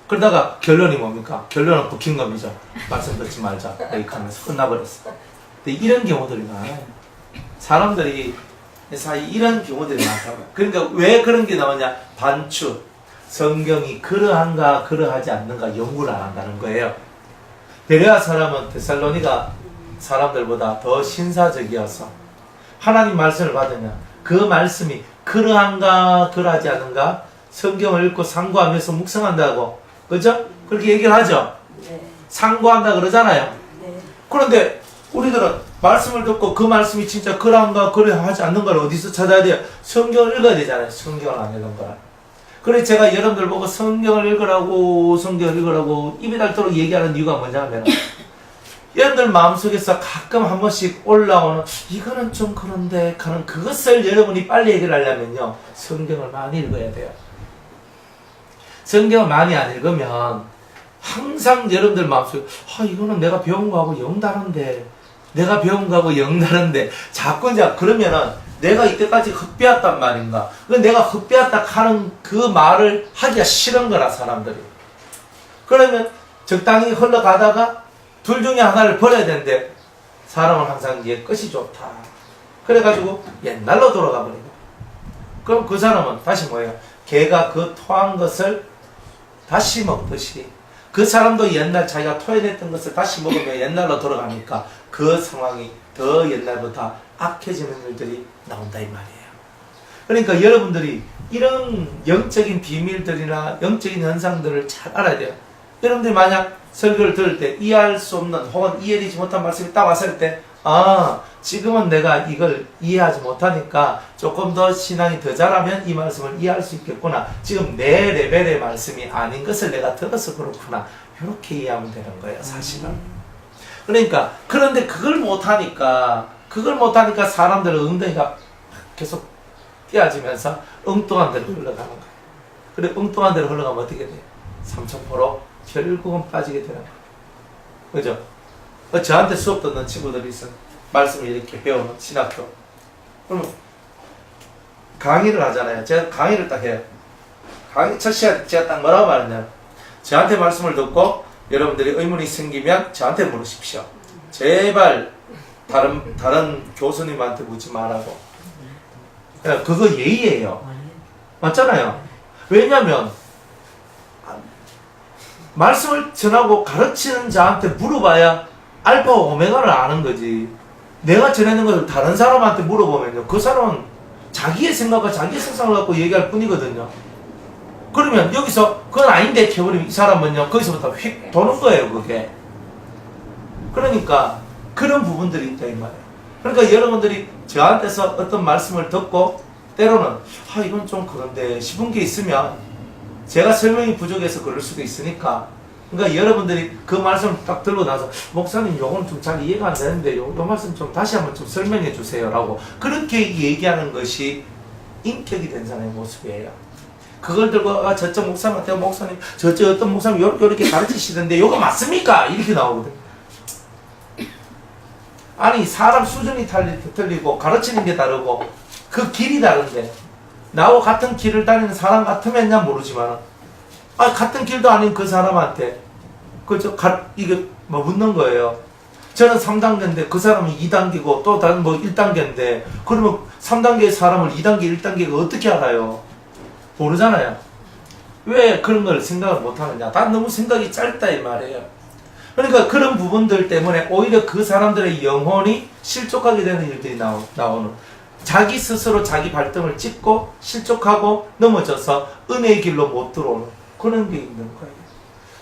그러다가 결론이 뭡니까? 결론은 부킹검이죠. 말씀 듣지 말자 이렇게 하면서 끝나버렸어. 근데 이런 경우들이 많아요. 사람들이 사이 이런 경우들이 많다고요. 그러니까 왜 그런 게 나오냐? 반추. 성경이 그러한가 그러하지 않는가 연구를 안 한다는 거예요. 베레아 사람은 데살로니가 사람들보다 더 신사적이어서 하나님 말씀을 받으면 그 말씀이 그러한가 그러하지 않은가 성경을 읽고 상고하면서 묵상한다고, 그죠? 그렇게 얘기를 하죠. 네. 상고한다 그러잖아요. 네. 그런데 우리들은 말씀을 듣고 그 말씀이 진짜 그러한가 그러하지 않는가를 어디서 찾아야 돼요? 성경을 읽어야 되잖아요. 성경을 안 읽은 거라. 그래서 제가 여러분들 보고 성경을 읽으라고 입이 닳도록 얘기하는 이유가 뭐냐면 여러분들 마음속에서 가끔 한 번씩 올라오는 이거는 좀 그런데 하는 그것을 여러분이 빨리 해결하려면요, 성경을 많이 읽어야 돼요. 성경을 많이 안 읽으면 항상 여러분들 마음속에 이거는 내가 배운 거하고 영 다른데, 내가 배운 거하고 영 다른데, 자꾸 이제 그러면은 내가 이때까지 헛배웠단 말인가? 내가 헛배웠다 하는 그 말을 하기가 싫은 거라, 사람들이. 그러면 적당히 흘러가다가 둘 중에 하나를 버려야 되는데 사람은 항상 이게 끝이 좋다. 그래가지고 옛날로 돌아가 버리고. 그럼 그 사람은 다시 뭐예요? 걔가 그 토한 것을 다시 먹듯이 그 사람도 옛날 자기가 토해냈던 것을 다시 먹으면 옛날로 돌아가니까 그 상황이 더 옛날보다 악해지는 일들이 나온다 이 말이에요. 그러니까 여러분들이 이런 영적인 비밀들이나 영적인 현상들을 잘 알아야 돼요. 여러분들이 만약 설교를 들을 때 이해할 수 없는 혹은 이해되지 못한 말씀이 딱 왔을 때 지금은 내가 이걸 이해하지 못하니까 조금 더 신앙이 더 자라면 이 말씀을 이해할 수 있겠구나. 지금 내 레벨의 말씀이 아닌 것을 내가 들어서 그렇구나. 이렇게 이해하면 되는 거예요, 사실은. 그러니까 그런데 그걸 못하니까 사람들의 엉덩이가 계속 띄어지면서 엉뚱한 데로 흘러가는 거예요. 그래 엉뚱한 데로 흘러가면 어떻게 돼요? 삼천포로 결국은 빠지게 되는 거예요. 그죠? 저한테 수업 듣는 친구들이 있어요. 말씀을 이렇게 배우는 신학교. 그러면 강의를 하잖아요. 제가 강의를 딱 해요. 강의 첫 시간에 제가 딱 뭐라고 말하냐면, 저한테 말씀을 듣고 여러분들이 의문이 생기면 저한테 물으십시오. 제발 다른 교수님한테 묻지 말라고. 그거 예의예요. 맞잖아요. 왜냐면 말씀을 전하고 가르치는 자한테 물어봐야 알파와 오메가를 아는 거지. 내가 전하는 것을 다른 사람한테 물어보면요, 그 사람은 자기의 생각과 자기의 세상을 갖고 얘기할 뿐이거든요. 그러면 여기서 그건 아닌데 해버리면 이 사람은요, 거기서부터 휙 도는 거예요, 그게. 그러니까 그런 부분들이 있다 이 말이에요. 그러니까 여러분들이 저한테서 어떤 말씀을 듣고 때로는 이건 좀 그런데 싶은 게 있으면 제가 설명이 부족해서 그럴 수도 있으니까, 그러니까 여러분들이 그 말씀을 딱 들고 나서 목사님 요건 좀 잘 이해가 안 되는데 요 말씀 좀 다시 한번 좀 설명해 주세요 라고 그렇게 얘기하는 것이 인격이 된 사람의 모습이에요. 그걸 들고 저쪽 목사님한테 목사님 저쪽 어떤 목사님 요렇게 가르치시던데 요거 맞습니까? 이렇게 나오거든. 아니 사람 수준이 틀리고 가르치는 게 다르고 그 길이 다른데 나와 같은 길을 다니는 사람 같으면야 모르지만 같은 길도 아닌 그 사람한테 이게 뭐 묻는 거예요. 저는 3단계인데 그 사람은 2단계고 또 다른 1단계인데 그러면 3단계의 사람을 2단계 1단계가 어떻게 알아요? 모르잖아요. 왜 그런 걸 생각을 못하느냐? 다 너무 생각이 짧다 이 말이에요. 그러니까 그런 부분들 때문에 오히려 그 사람들의 영혼이 실족하게 되는 일들이 나오는, 자기 스스로 자기 발등을 찍고 실족하고 넘어져서 은혜의 길로 못 들어오는 그런 게 있는 거예요.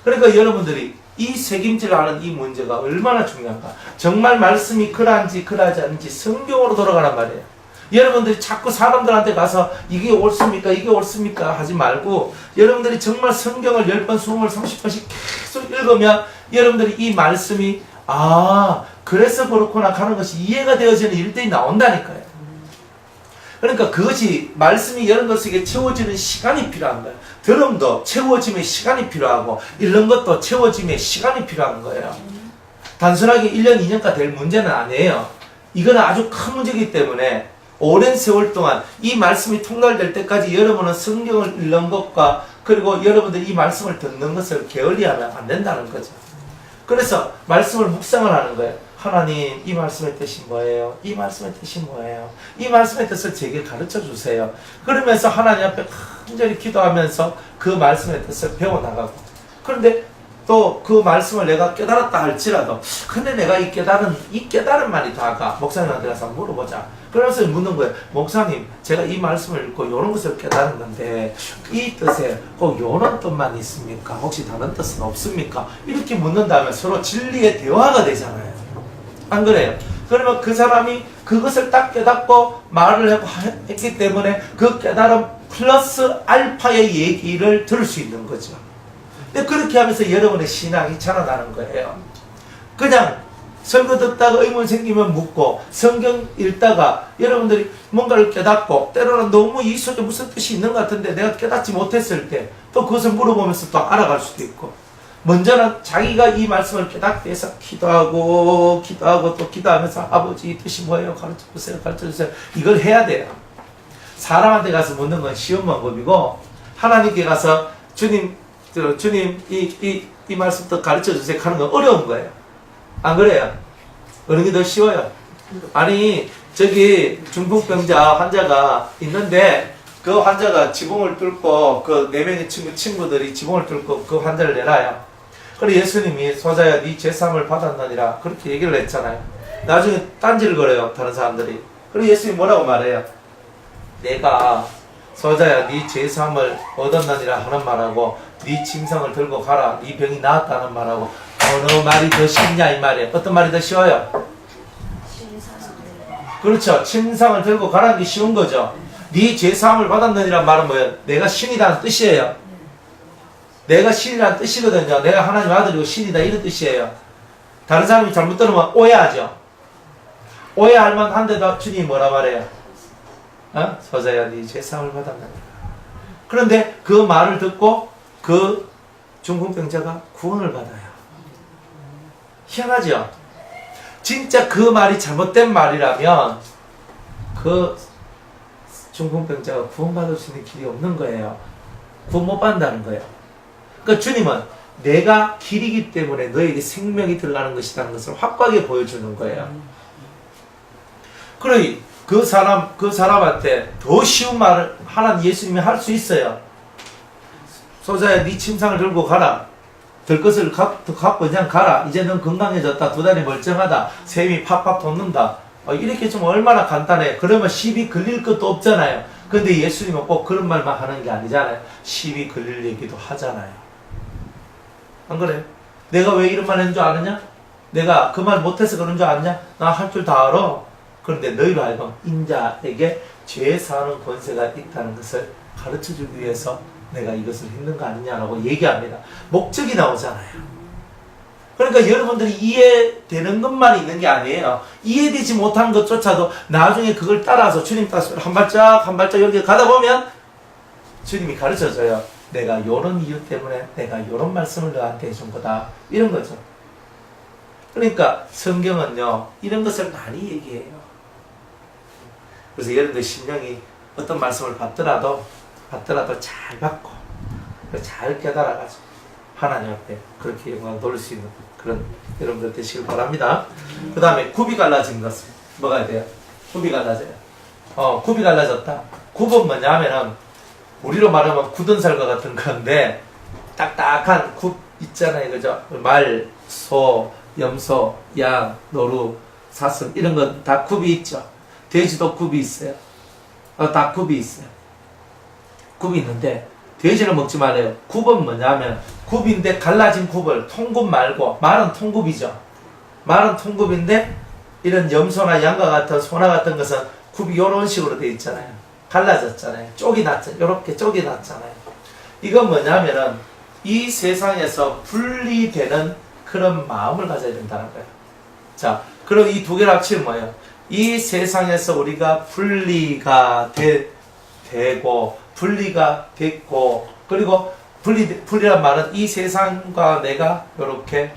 그러니까 여러분들이 이 책임질하는 이 문제가 얼마나 중요한가. 정말 말씀이 그러한지 그러하지 않은지 성경으로 돌아가란 말이에요. 여러분들이 자꾸 사람들한테 가서 이게 옳습니까? 이게 옳습니까? 하지 말고 여러분들이 정말 성경을 10번, 20번, 30번씩 계속 읽으면 여러분들이 이 말씀이 아, 그래서 그렇구나 하는 것이 이해가 되어지는 일들이 나온다니까요. 그러니까 그것이 말씀이 이런 것에게 채워지는 시간이 필요한 거예요. 들음도 채워짐의 시간이 필요하고 읽는 것도 채워짐의 시간이 필요한 거예요. 단순하게 1년, 2년가 될 문제는 아니에요. 이건 아주 큰 문제이기 때문에 오랜 세월 동안 이 말씀이 통달될 때까지 여러분은 성경을 읽는 것과 그리고 여러분들이 이 말씀을 듣는 것을 게을리하면 안 된다는 거죠. 그래서 말씀을 묵상을 하는 거예요. 하나님, 이 말씀의 뜻이 뭐예요? 이 말씀의 뜻이 뭐예요? 이 말씀의 뜻을 제게 가르쳐 주세요. 그러면서 하나님 앞에 간절히 기도하면서 그 말씀의 뜻을 배워나가고, 그런데 또 그 말씀을 내가 깨달았다 할지라도 근데 내가 이 깨달음만이 다가 목사님한테 가서 물어보자. 그러면서 묻는 거예요. 목사님, 제가 이 말씀을 읽고 이런 것을 깨달았는데 이 뜻에 꼭 이런 뜻만 있습니까? 혹시 다른 뜻은 없습니까? 이렇게 묻는다면 서로 진리의 대화가 되잖아요. 안 그래요? 그러면 그 사람이 그것을 딱 깨닫고 말을 했기 때문에 그 깨달음 플러스 알파의 얘기를 들을 수 있는 거죠. 근데 그렇게 하면서 여러분의 신앙이 자라나는 거예요. 그냥 설교 듣다가 의문 생기면 묻고 성경 읽다가 여러분들이 뭔가를 깨닫고 때로는 너무 이 속에 무슨 뜻이 있는 것 같은데 내가 깨닫지 못했을 때 또 그것을 물어보면서 또 알아갈 수도 있고, 먼저는 자기가 이 말씀을 깨닫기 위해서 기도하고 또 기도하면서 아버지 이 뜻이 뭐예요? 가르쳐주세요. 이걸 해야 돼요. 사람한테 가서 묻는 건 쉬운 방법이고, 하나님께 가서 주님 이 말씀도 가르쳐주세요 하는 건 어려운 거예요. 안 그래요? 어느 게 더 쉬워요? 아니, 저기 중풍병자 환자가 있는데 그 환자가 지붕을 뚫고 그 4명의 친구들이 지붕을 뚫고 그 환자를 내놔요. 그래 예수님이 소자야 네 죄사함을 받았느니라 그렇게 얘기를 했잖아요. 나중에 딴지를 걸어요 다른 사람들이. 그래 예수님이 뭐라고 말해요? 내가 소자야 네 죄사함을 얻었느니라 하는 말하고 네 침상을 들고 가라 네 병이 나았다는 말하고 어느 말이 더 쉽냐 이 말이에요. 어떤 말이 더 쉬워요? 그렇죠. 침상을 들고 가라는 게 쉬운 거죠. 네 죄사함을 받았느니란 말은 뭐예요? 내가 신이라는 뜻이에요. 내가 신이라는 뜻이거든요. 내가 하나님의 아들이고 신이다 이런 뜻이에요. 다른 사람이 잘못 들으면 오해하죠. 오해할 만한데도 주님이 뭐라 말해요? 소자야 네 죄사함을 받았느니라. 그런데 그 말을 듣고 그 중풍병자가 구원을 받아요. 희한하죠? 진짜 그 말이 잘못된 말이라면 그 중풍병자가 구원받을 수 있는 길이 없는 거예요. 구원 못 받는다는 거예요. 그러니까 주님은 내가 길이기 때문에 너에게 생명이 들어가는 것이라는 것을 확고하게 보여주는 거예요. 그러니 그 사람한테 더 쉬운 말을 하나님 예수님이 할 수 있어요. 소자야 네 침상을 들고 가라. 들 것을 갖고 그냥 가라. 이제 넌 건강해졌다. 두 다리 멀쩡하다. 샘이 팍팍 돋는다. 이렇게 좀 얼마나 간단해. 그러면 시비 걸릴 것도 없잖아요. 근데 예수님은 꼭 그런 말만 하는 게 아니잖아요. 시비 걸릴 얘기도 하잖아요. 안 그래요? 내가 왜 이런 말 했는 줄 아느냐? 내가 그 말 못해서 그런 줄 아느냐? 나 할 줄 다 알아. 그런데 너희로 하여금 인자에게 죄 사하는 권세가 있다는 것을 가르쳐주기 위해서 내가 이것을 했는 거 아니냐라고 얘기합니다. 목적이 나오잖아요. 그러니까 여러분들이 이해되는 것만 있는 게 아니에요. 이해되지 못한 것조차도 나중에 그걸 따라서 주님 따라서 한 발짝 여기 가다 보면 주님이 가르쳐줘요. 내가 요런 이유 때문에 내가 요런 말씀을 너한테 해준 거다. 이런 거죠. 그러니까 성경은요 이런 것을 많이 얘기해요. 그래서 여러분들 심령이 어떤 말씀을 받더라도 잘 받고 잘 깨달아가지고 하나님 앞에 그렇게 영광을 돌릴 수 있는 그런 여러분들 되시길 바랍니다. 그 다음에 굽이 갈라진 것은 뭐가 돼요? 굽이 갈라져요. 굽이 갈라졌다. 굽은 뭐냐 하면은 우리로 말하면 굳은 살과 같은 건데 딱딱한 굽 있잖아요. 그죠? 말, 소, 염소, 양, 노루, 사슴 이런 건 다 굽이 있죠. 돼지도 굽이 있어요. 다 굽이 있어요. 굽이 있는데 돼지는 먹지 말아요. 굽은 뭐냐면 굽인데 갈라진 굽을 통굽 말고 말은 통굽이죠. 말은 통굽인데 이런 염소나 양과 같은 소나 같은 것은 굽이 이런 식으로 되어 있잖아요. 갈라졌잖아요. 쪽이 났잖아요. 이렇게 쪽이 났잖아요. 이건 뭐냐면은 이 세상에서 분리되는 그런 마음을 가져야 된다는 거예요. 자, 그럼 이 두 개를 합치면 뭐예요? 이 세상에서 우리가 분리가 되고 분리가 됐고 그리고 분리란 말은 이 세상과 내가 이렇게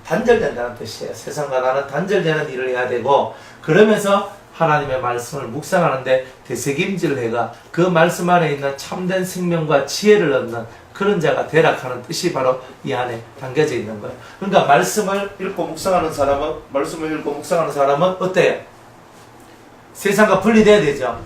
단절된다는 뜻이에요. 세상과 나는 단절되는 일을 해야 되고 그러면서 하나님의 말씀을 묵상하는데 되새김질을 해가 그 말씀 안에 있는 참된 생명과 지혜를 얻는 그런 자가 되라 하는 뜻이 바로 이 안에 담겨져 있는 거예요. 그러니까 말씀을 읽고 묵상하는 사람은 어때요? 세상과 분리돼야 되죠.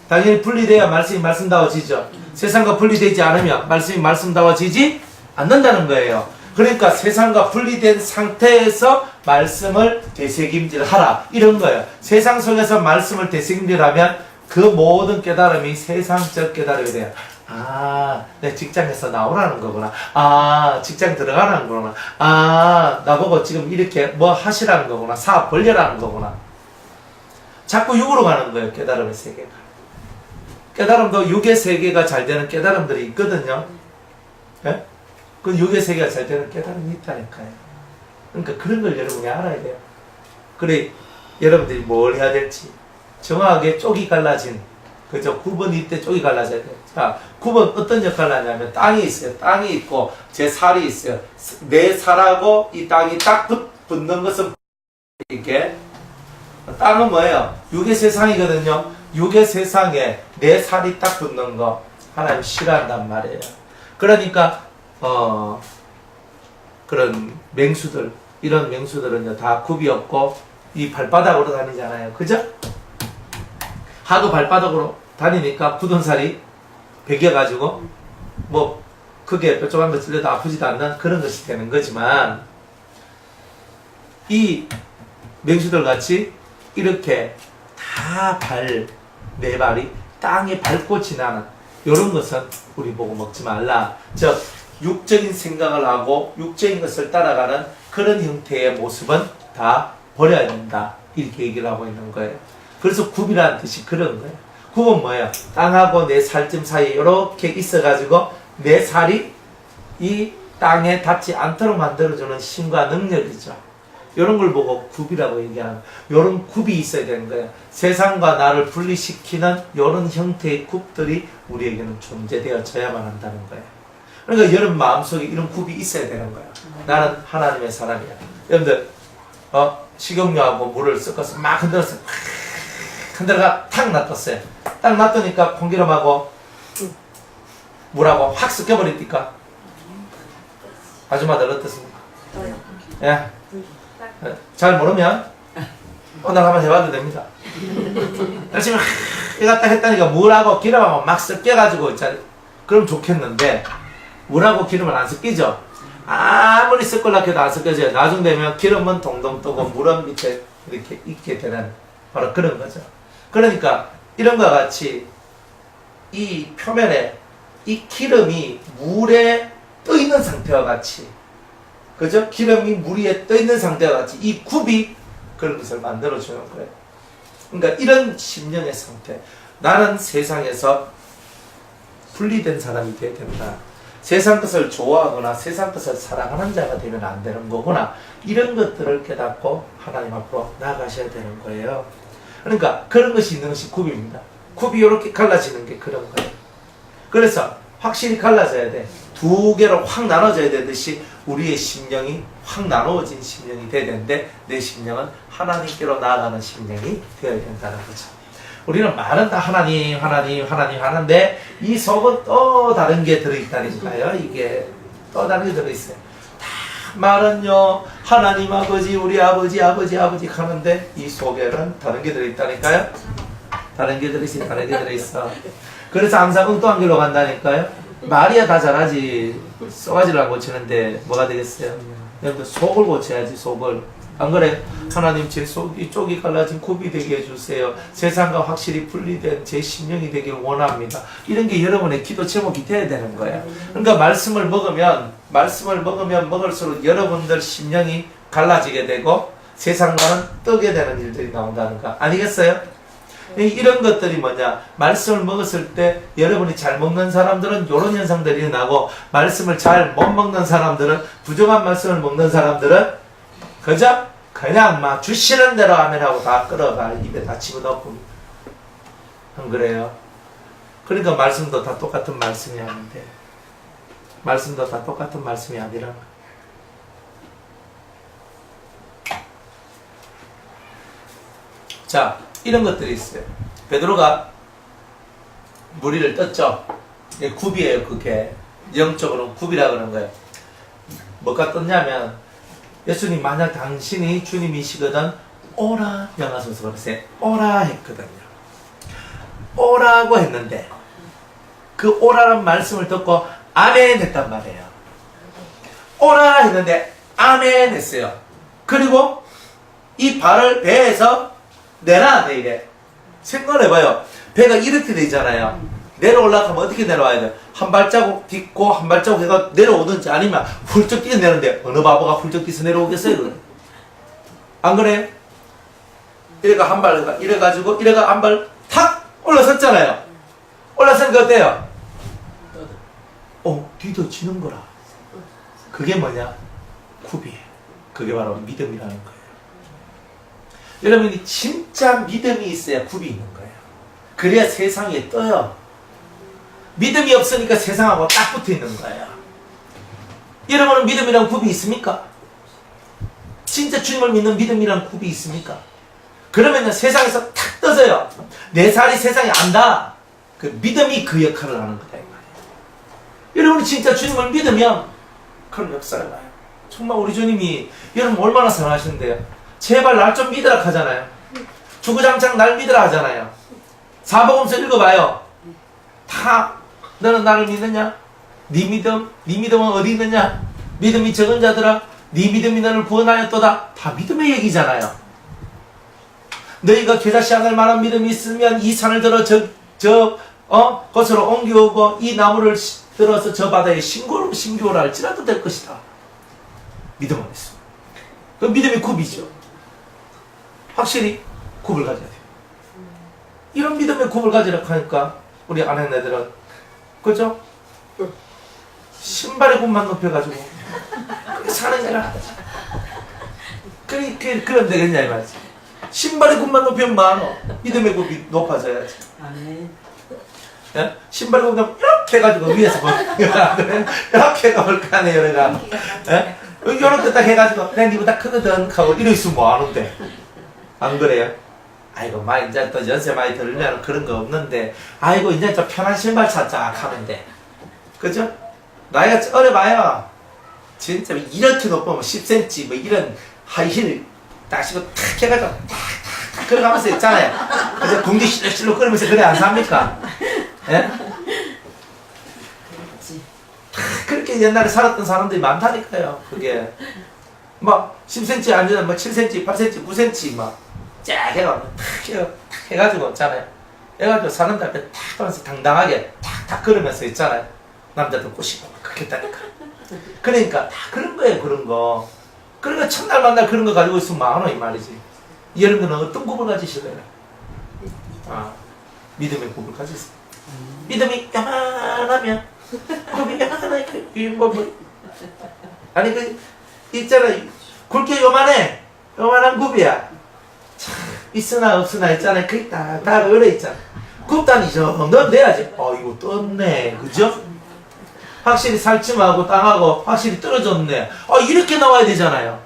당연히 분리돼야 말씀이 말씀다워지죠. 세상과 분리되지 않으면 말씀이 말씀다워지지 않는다는 거예요. 그러니까 세상과 분리된 상태에서 말씀을 되새김질하라 이런 거예요. 세상 속에서 말씀을 되새김질하면 그 모든 깨달음이 세상적 깨달음이 돼요. 아, 내 직장에서 나오라는 거구나. 아, 직장 들어가라는 거구나. 아, 나보고 지금 이렇게 뭐 하시라는 거구나. 사업 벌려라는 거구나. 자꾸 육으로 가는 거예요. 깨달음의 세계가. 깨달음도 육의 세계가 잘 되는 깨달음들이 있거든요. 예? 그 육의 세계가 잘 되는 깨달음이 있다니까요. 그러니까 그런 걸 여러분이 알아야 돼요. 그래, 여러분들이 뭘 해야 될지 정확하게 쪽이 갈라진, 그죠? 9번 이때 쪽이 갈라져야 돼요. 자, 9번 어떤 역할을 하냐면 땅이 있어요. 땅이 있고 제 살이 있어요. 내 살하고 이 땅이 딱 붙는 것은 이렇게 땅은 뭐예요? 육의 세상이거든요. 육의 세상에 내 살이 딱 붙는 거 하나님 싫어한단 말이에요. 그러니까 그런 맹수들, 이런 맹수들은요 다 굽이 없고 이 발바닥으로 다니잖아요. 그죠? 하도 발바닥으로 다니니까 굳은 살이 베겨가지고 뭐 크게 뾰족한 거 찔려도 아프지도 않는 그런 것이 되는 거지만 이 맹수들 같이 이렇게 다 내 발이 땅에 밟고 지나는 이런 것은 우리 보고 먹지 말라. 즉 육적인 생각을 하고 육적인 것을 따라가는 그런 형태의 모습은 다 버려야 된다. 이렇게 얘기를 하고 있는 거예요. 그래서 굽이라는 뜻이 그런 거예요. 굽은 뭐예요? 땅하고 내 살점 사이에 이렇게 있어가지고 내 살이 이 땅에 닿지 않도록 만들어주는 힘과 능력이죠. 이런 걸 보고 굽이라고 얘기하는, 이런 굽이 있어야 되는 거예요. 세상과 나를 분리시키는 이런 형태의 굽들이 우리에게는 존재되어져야만 한다는 거예요. 그러니까 여러분 마음속에 이런 굽이 있어야 되는 거예요. 나는 하나님의 사람이야. 여러분들 식용유하고 물을 섞어서 막 흔들어서 흔들어가 탁 놔뒀어요. 딱 놔두니까 콩기름하고 물하고 확 섞여버리니까 아줌마들 어떻습니까? 예. 잘 모르면 오늘 한번 해봐도 됩니다. 열심히 이거 딱 했다니까 물하고 기름하고 막 섞여가지고 있잖아요. 그럼 좋겠는데 물하고 기름은 안 섞이죠. 아무리 섞으려고 해도 안 섞여져요. 나중 되면 기름은 동동 뜨고 물은 밑에 이렇게 있게 되는 바로 그런 거죠. 그러니까 이런 것과 같이 이 표면에 이 기름이 물에 떠 있는 상태와 같이, 그죠? 기름이 물 위에 떠 있는 상태와 같이 이 굽이 그런 것을 만들어주는 거예요. 그러니까 이런 심령의 상태. 나는 세상에서 분리된 사람이 되어야 된다. 세상 것을 좋아하거나 세상 것을 사랑하는 자가 되면 안 되는 거구나. 이런 것들을 깨닫고 하나님 앞으로 나아가셔야 되는 거예요. 그러니까 그런 것이 있는 것이 굽입니다. 굽이 이렇게 갈라지는 게 그런 거예요. 그래서 확실히 갈라져야 돼. 두 개로 확 나눠져야 되듯이 우리의 심령이 확 나누어진 심령이 돼야 되는데 내 심령은 하나님께로 나아가는 심령이 되어야 된다는 거죠. 우리는 말은 다 하나님 하는데 이 속은 또 다른 게 들어있다니까요. 이게 또 다른 게 들어있어요. 다 말은요 하나님 아버지 우리 아버지 하는데 이 속에는 다른 게 들어있다니까요. 다른 게 들어있어. 그래서 항상 엉뚱한 길로 간다니까요. 말이야 다 잘하지 쏘가지를 안 고치는데 뭐가 되겠어요? 여러분들 속을 고쳐야지. 속을. 안 그래? 하나님 제 속이 쪽이 갈라진 굽이 되게 해주세요. 세상과 확실히 분리된 제 심령이 되길 원합니다. 이런 게 여러분의 기도 제목이 돼야 되는 거예요. 그러니까 말씀을 먹으면 먹을수록 여러분들 심령이 갈라지게 되고 세상과는 뜨게 되는 일들이 나온다는 거 아니겠어요? 이런 것들이 뭐냐? 말씀을 먹었을 때 여러분이 잘 먹는 사람들은 이런 현상들이 일어나고 말씀을 잘 못 먹는 사람들은 부정한 말씀을 먹는 사람들은 그저 그냥 막 주시는 대로 아멘하고 다 끌어가 입에 다 집어넣고 안 그래요? 그러니까 말씀도 다 똑같은 말씀이 아닌데 말씀도 다 똑같은 말씀이 아니라 자 이런 것들이 있어요. 베드로가 무리를 떴죠. 이게 굽이에요. 그게 영적으로 굽이라 그러는 거예요. 뭐가 떴냐면 예수님 만약 당신이 주님이시거든 오라 영화소서 그랬어요. 오라 했거든요. 오라고 했는데 그 오라란 말씀을 듣고 아멘 했단 말이에요. 오라 했는데 아멘 했어요. 그리고 이 발을 배에서 내놔야 돼 이래. 생각을 해봐요. 배가 이렇게 되잖아요. 내려올라가면 어떻게 내려와야 돼? 한 발자국 딛고 한 발자국 해가 내려오든지 아니면 훌쩍 뛰어내는데 어느 바보가 훌쩍 뛰어서 내려오겠어요? 그래? 안 그래요? 이래가 한 발, 이래가지고 이래가 한 발 탁 올라섰잖아요. 올라서니까 어때요? 뒤도지는 거라. 그게 뭐냐? 굽이에요. 그게 바로 믿음이라는 거예요. 여러분이 진짜 믿음이 있어야 굽이 있는 거예요. 그래야 세상에 떠요. 믿음이 없으니까 세상하고 딱 붙어 있는 거예요. 여러분은 믿음이란 굽이 있습니까? 진짜 주님을 믿는 믿음이란 굽이 있습니까? 그러면 세상에서 탁 떠져요. 내 살이 세상에 안다. 그 믿음이 그 역할을 하는 거다 이 말이에요. 여러분이 진짜 주님을 믿으면 그런 역사를 봐요. 정말 우리 주님이 여러분 얼마나 사랑하시는데요. 제발 날 좀 믿으라 하잖아요. 주구장창 날 믿으라 하잖아요. 사복음서 읽어봐요. 다 너는 나를 믿느냐? 네 믿음은 어디 있느냐? 믿음이 적은 자들아 네 믿음이 너를 구원하였도다. 다 믿음의 얘기잖아요. 너희가 겨자씨 하늘 만한 믿음이 있으면 이 산을 들어 곳으로 옮겨오고 이 나무를 들어서 저 바다에 심기오라 할지라도 될 것이다. 믿음은 있어. 그 믿음이 굽이죠. 확실히 굽을 가져야 돼요. 이런 믿음의 굽을 가지라고 하니까 우리 아내네들은 그죠? 신발의 굽만 높여가지고 사는 거라. 그럼 되겠냐 이 말이지. 신발의 굽만 높이면 많어. 믿음의 굽이 높아져야지. 아멘. 예? 신발의 굽만 이렇게 해가지고 위에서 이렇게 해가 볼까 하네 여러가. 예? 이렇게 딱 해가지고 내 니보다 크거든 하고 이러 있으면 뭐하는데. 안 그래요? 아이고 막 이제 또 연세 많이 들면 그런 거 없는데 아이고 이제 좀 편한 신발 찾자 하면 돼. 그죠? 나이가 어려봐요. 진짜 이렇게 높으면 10cm 뭐 이런 하이힐 딱 신고 탁 해가지고 탁 걸어가면서 있잖아요. 그래서 궁디 실룩실룩 걸으면서 그래 안 삽니까? 예? 그렇게 옛날에 살았던 사람들이 많다니까요. 그게 막 10cm 아니면 뭐 7cm, 8cm, 9cm 막 쫙 해가지고 있잖아요. 해가지고 사람들 앞에 탁 하면서 당당하게 탁 걸으면서 있잖아요. 남자들 꼬시고 그렇겠다니까. 그러니까 다 그런 거예요. 그런 거. 그러니까 첫날 만날 그런 거 가지고 있으면 많아 이 말이지. 여러분들은 어떤 굽을 가지실래요? 믿음의 굽을 가지세요. 믿음이 야만하면 굽이 야만하게 아니 그 있잖아. 굵게 요만해. 요만한 굽이야. 참 있으나 없으나 있잖아요. 그게 다 얼어 있잖아. 굽다니 이 정도 내야지. 이거 떴네. 그죠? 확실히 살찜하고 땅하고 확실히 떨어졌네. 이렇게 나와야 되잖아요.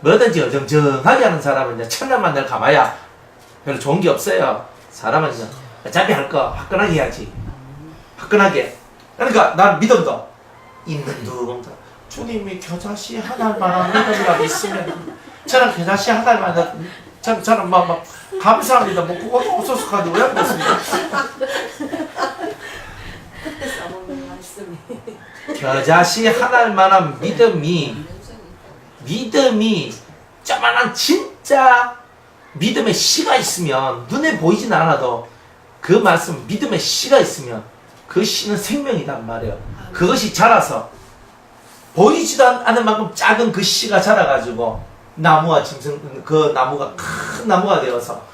뭐든지 어정쩡하게 하는 사람은 이제 첫날 만날 가봐야 별로 좋은 게 없어요. 사람은 이제 어차피 할 거 화끈하게 해야지. 화끈하게. 그러니까 난 믿음도 있는 누군가 주님이 겨자씨 하나만 믿음이라고 있으면 저는 겨자씨 하나만 저는 막 감사합니다. 뭐 그거 없어서 가지고 왜 그렇습니까? 그때 써먹는 말씀이. 겨자씨 하나만한 믿음이 쪼만한 진짜 믿음의 씨가 있으면 눈에 보이진 않아도 그 말씀 믿음의 씨가 있으면 그 씨는 생명이란 말이에요. 그것이 자라서 보이지도 않는 만큼 작은 그 씨가 자라가지고 나무와 그 나무가 큰 나무가 되어서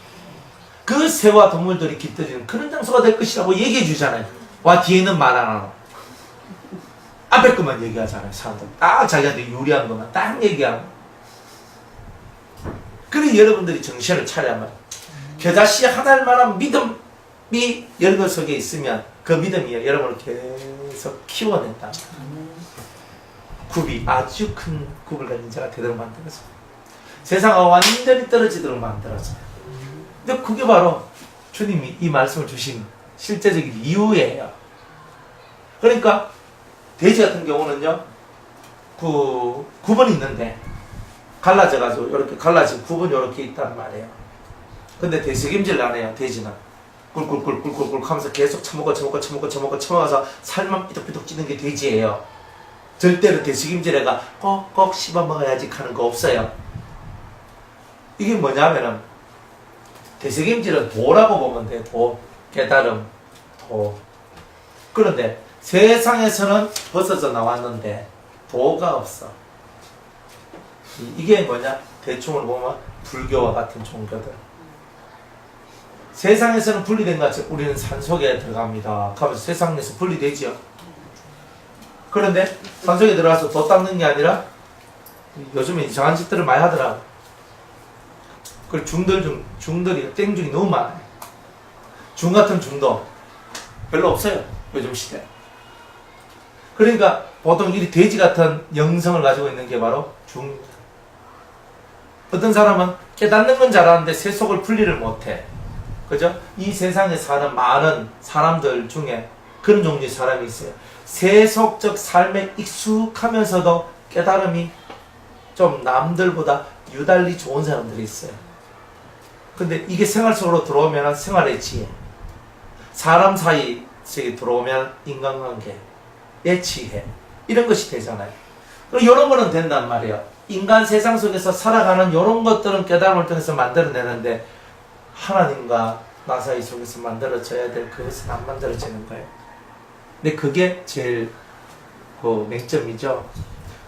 그 새와 동물들이 깃들이는 그런 장소가 될 것이라고 얘기해 주잖아요. 와 뒤에는 말 안 하고 앞에 것만 얘기하잖아요. 사람들 딱 자기한테 유리한 것만 딱 얘기하고 그래 여러분들이 정신을 차려야 말이야. 겨자씨 하나만한 믿음이 여러분 속에 있으면 그 믿음이 여러분을 계속 키워낸다. 굽이 아주 큰 굽을 가진 자가 되도록 만들어서 세상과 완전히 떨어지도록 만들어서. 근데 그게 바로 주님이 이 말씀을 주신 실제적인 이유예요. 그러니까 돼지 같은 경우는요, 그 굽은 있는데 갈라져가지고 이렇게 갈라진 굽은 이렇게 있단 말이에요. 근데 되새김질 안 해요. 돼지는 꿀꿀꿀꿀꿀꿀 하면서 계속 처먹어서 살만 삐덕삐덕 찌는 게 돼지예요. 절대로 되새김질해가 꼭꼭 씹어 먹어야지 하는 거 없어요. 이게 뭐냐면은 되새김질은 도라고 보면 돼요. 도, 깨달음, 도. 그런데 세상에서는 벗어져 나왔는데 도가 없어. 이게 뭐냐? 대충을 보면 불교와 같은 종교들. 세상에서는 분리된 것 같이 우리는 산속에 들어갑니다. 하면서 세상에서 분리되지요. 그런데 산속에 들어가서 도 닦는 게 아니라 요즘에 이상한 짓들을 많이 하더라고. 그 중들이 땡중이 너무 많아요. 중 같은 중도 별로 없어요. 요즘 시대. 그러니까 보통 이 돼지 같은 영성을 가지고 있는 게 바로 중입니다. 어떤 사람은 깨닫는 건 잘하는데 세속을 분리를 못해. 그죠? 이 세상에 사는 많은 사람들 중에 그런 종류의 사람이 있어요. 세속적 삶에 익숙하면서도 깨달음이 좀 남들보다 유달리 좋은 사람들이 있어요. 근데 이게 생활 속으로 들어오면 생활의 지혜, 사람 사이에 들어오면 인간관계의 지혜, 이런 것이 되잖아요. 그리고 이런 거는 된단 말이에요. 인간 세상 속에서 살아가는 이런 것들은 깨달음을 통해서 만들어내는데 하나님과 나 사이 속에서 만들어져야 될 그것은 안 만들어지는 거예요. 근데 그게 제일 그 맹점이죠.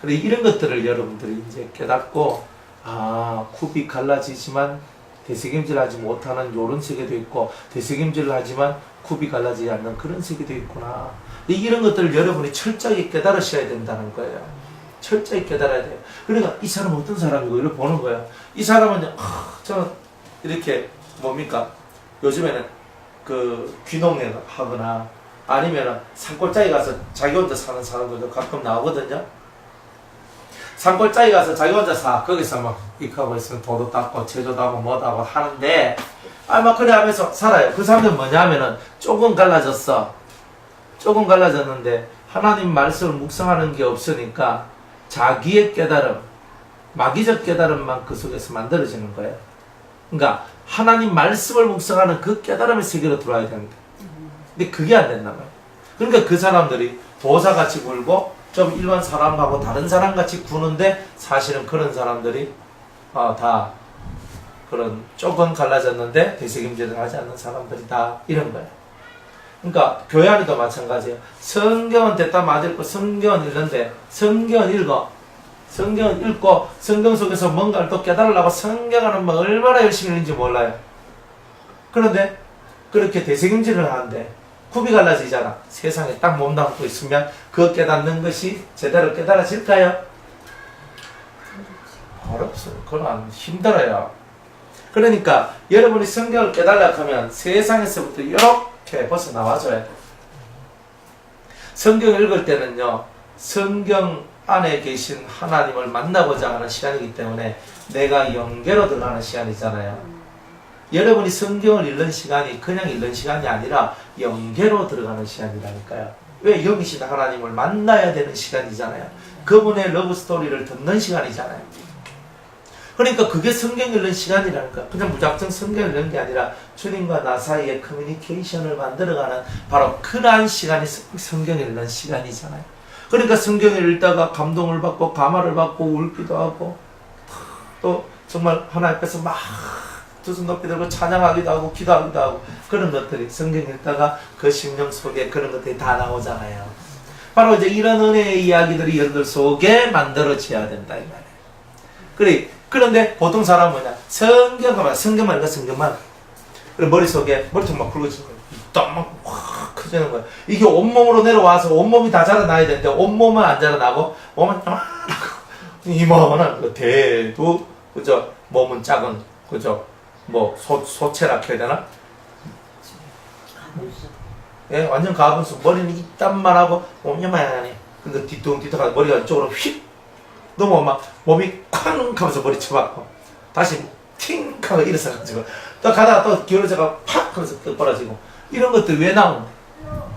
그리고 이런 것들을 여러분들이 이제 깨닫고, 아, 굽이 갈라지지만 되새김질 하지 못하는 이런 세계도 있고, 되새김질을 하지만 굽이 갈라지지 않는 그런 세계도 있구나. 이런 것들을 여러분이 철저히 깨달으셔야 된다는 거예요. 철저히 깨달아야 돼요. 그러니까 이 사람은 어떤 사람이고 이걸 보는 거예요. 이 사람은 저는 이렇게 뭡니까? 요즘에는 그 귀농을 하거나 아니면은 산골짜기 가서 자기 혼자 사는 사람들도 가끔 나오거든요. 산골짜기 가서 자기 혼자 사. 거기서 막 이렇게 있으면 도도 닦고 제조도 하고 뭐도 하고 하는데 막 그래 하면서 살아요. 그 사람들은 뭐냐면은 조금 갈라졌어. 조금 갈라졌는데 하나님 말씀을 묵상하는 게 없으니까 자기의 깨달음, 마귀적 깨달음만 그 속에서 만들어지는 거예요. 그러니까 하나님 말씀을 묵상하는 그 깨달음의 세계로 들어와야 됩니다. 근데 그게 안 된단 말이에요. 그러니까 그 사람들이 도사같이 굴고 좀 일반 사람하고 다른 사람같이 구는데 사실은 그런 사람들이 다 그런 조금 갈라졌는데 되새김질을 하지 않는 사람들이다, 이런 거예요. 그러니까 교회 안에도 마찬가지예요. 성경은 됐다 맞을거 성경은 읽는데 성경은 읽어. 성경은 읽고 성경 속에서 뭔가를 또 깨달으려고 성경은 뭐 얼마나 열심히 읽는지 몰라요. 그런데 그렇게 되새김질을 하는데 굽이 갈라지잖아. 세상에 딱 몸담고 있으면 그 깨닫는 것이 제대로 깨달아질까요? 어렵어요. 그건 힘들어요. 그러니까 여러분이 성경을 깨달으려고 하면 세상에서부터 이렇게 벗어나와줘야 돼요. 성경을 읽을 때는요, 성경 안에 계신 하나님을 만나고자 하는 시간이기 때문에 내가 영계로 들어가는 시간이잖아요. 여러분이 성경을 읽는 시간이 그냥 읽는 시간이 아니라 영계로 들어가는 시간이라니까요. 왜? 영이신 하나님을 만나야 되는 시간이잖아요. 그분의 러브스토리를 듣는 시간이잖아요. 그러니까 그게 성경 읽는 시간이라니까. 그냥 무작정 성경 읽는 게 아니라 주님과 나 사이에 커뮤니케이션을 만들어가는 바로 그러한 시간이 성경 읽는 시간이잖아요. 그러니까 성경을 읽다가 감동을 받고 감화를 받고 울기도 하고 또 정말 하나님 앞에서 막 두 손 높이 들고 찬양하기도 하고 기도하기도 하고 그런 것들이 성경 읽다가 그 심령 속에 그런 것들이 다 나오잖아요. 바로 이제 이런 은혜의 이야기들이 여러분들 속에 만들어져야 된다, 이 말이에요. 그런데 보통 사람은 뭐냐? 성경만 읽어, 성경만. 그래, 머릿속에 머리통 막 굵어지는 거예요. 딱 확 커지는 거예요. 이게 온몸으로 내려와서 온몸이 다 자라나야 되는데 온몸은 안 자라나고 몸은 이만하고 이만한 그 대도 그죠? 몸은 작은, 그죠? 뭐 소체라 해야 되나? 예, 완전 가분수. 머리는 이딴만 하고 몸야만하네. 근데 뒤뚱뒤뚱하고 머리가 이쪽으로 휙 넘어오면 막 몸이 쾅 하면서 머리 쳐박고 다시 팅 하고 일어서가지고 또 가다가 또 기울어져가 팍 하면서 또 벌어지고 이런 것들 왜 나오는 거예요?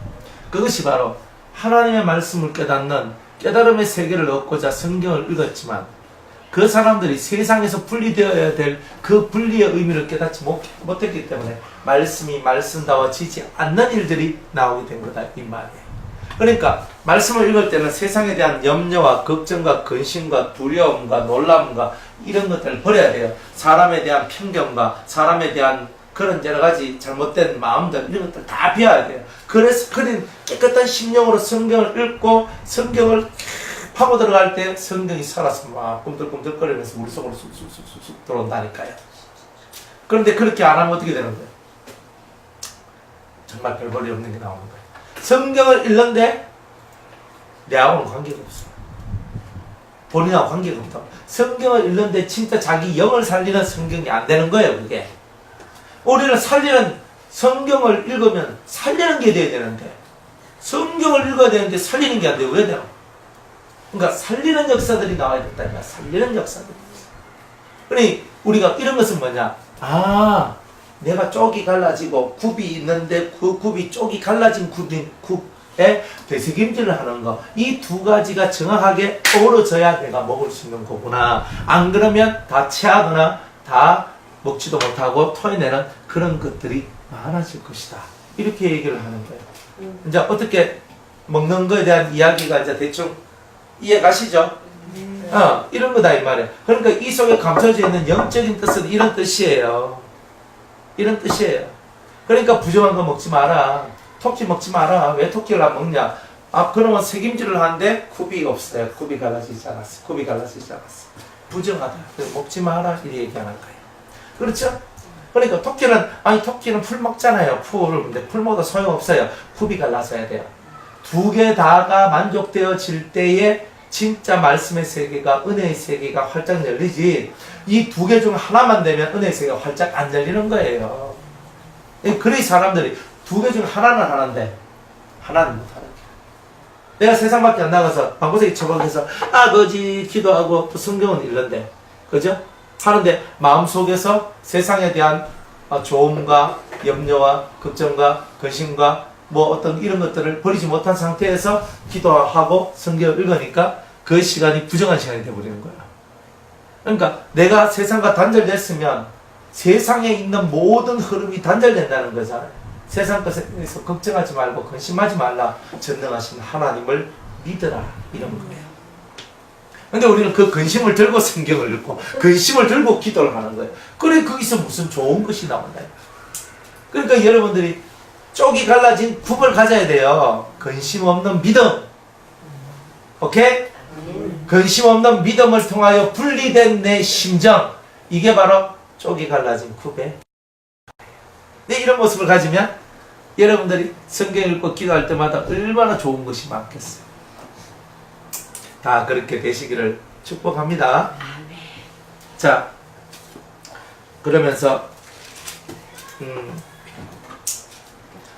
그것이 바로 하나님의 말씀을 깨닫는 깨달음의 세계를 얻고자 성경을 읽었지만 그 사람들이 세상에서 분리되어야 될 그 분리의 의미를 깨닫지 못했기 때문에 말씀이 말씀다워지지 않는 일들이 나오게 된 거다 이 말이에요. 그러니까 말씀을 읽을 때는 세상에 대한 염려와 걱정과 근심과 두려움과 놀람과 이런 것들을 버려야 돼요. 사람에 대한 편견과 사람에 대한 그런 여러 가지 잘못된 마음들 이런 것들 다 비워야 돼요. 그래서 그런 깨끗한 심령으로 성경을 읽고 성경을 파고 들어갈 때 성경이 살아서 막 꿈틀꿈틀거리면서 우리 속으로 쑥쑥쑥쑥 들어온다니까요. 그런데 그렇게 안 하면 어떻게 되는 거예요? 정말 별 볼일 없는 게 나오는 거예요. 성경을 읽는데 내하고는 관계가 없어요. 본인하고 관계가 없다. 성경을 읽는데 진짜 자기 영을 살리는 성경이 안 되는 거예요. 그게 우리는 살리는 성경을 읽으면 살리는 게 돼야 되는데 성경을 읽어야 되는데 살리는 게 안 돼요. 왜 돼요? 그러니까 살리는 역사들이 나와야 된다니까. 살리는 역사들이. 그러니 우리가 이런 것은 뭐냐? 아, 내가 쪽이 갈라지고 굽이 있는데 그 굽이 쪽이 갈라진 굽에 되새김질을 하는 거. 이 두 가지가 정확하게 어우러져야 내가 먹을 수 있는 거구나. 안 그러면 다 체하거나 다 먹지도 못하고 토해내는 그런 것들이 많아질 것이다. 이렇게 얘기를 하는 거예요. 이제 어떻게 먹는 거에 대한 이야기가 이제 대충 이해 가시죠? 이런 거다 이 말이에요. 그러니까 이 속에 감춰져 있는 영적인 뜻은 이런 뜻이에요. 이런 뜻이에요. 그러니까 부정한 거 먹지 마라. 토끼 먹지 마라. 왜 토끼를 안 먹냐? 아, 그러면 색임질을 하는데 굽이 없어요. 굽이 갈라지지 않았어. 굽이 갈라지지 않았어. 부정하다. 먹지 마라. 이렇게 얘기하는 거예요. 그렇죠? 그러니까 토끼는 풀 먹잖아요. 근데 풀 먹어도 소용없어요. 굽이 갈라져야 돼요. 두 개 다가 만족되어질 때에 진짜 말씀의 세계가 은혜의 세계가 활짝 열리지 이 두 개 중 하나만 되면 은혜의 세계가 활짝 안 열리는 거예요. 그래 사람들이 두 개 중 하나는 하는데 하나는 못하는 거예요. 내가 세상밖에 안 나가서 방구석에 처박혀서 아버지 기도하고 또 성경은 읽는데 그죠? 하는데 마음속에서 세상에 대한 조음과 염려와 걱정과 근심과 뭐 어떤 이런 것들을 버리지 못한 상태에서 기도하고 성경을 읽으니까 그 시간이 부정한 시간이 되어버리는 거야. 그러니까 내가 세상과 단절됐으면 세상에 있는 모든 흐름이 단절된다는 거잖아요. 세상 것에서 걱정하지 말고 근심하지 말라. 전능하신 하나님을 믿으라. 이런 거예요. 근데 우리는 그 근심을 들고 성경을 읽고 근심을 들고 기도를 하는 거예요. 그래 거기서 무슨 좋은 것이 나온다. 그러니까 여러분들이 쪽이 갈라진 굽을 가져야 돼요. 근심 없는 믿음. 오케이? 근심 없는 믿음을 통하여 분리된 내 심정. 이게 바로 쪽이 갈라진 굽에. 네, 이런 모습을 가지면 여러분들이 성경 읽고 기도할 때마다 얼마나 좋은 것이 많겠어요. 다 그렇게 되시기를 축복합니다. 자, 그러면서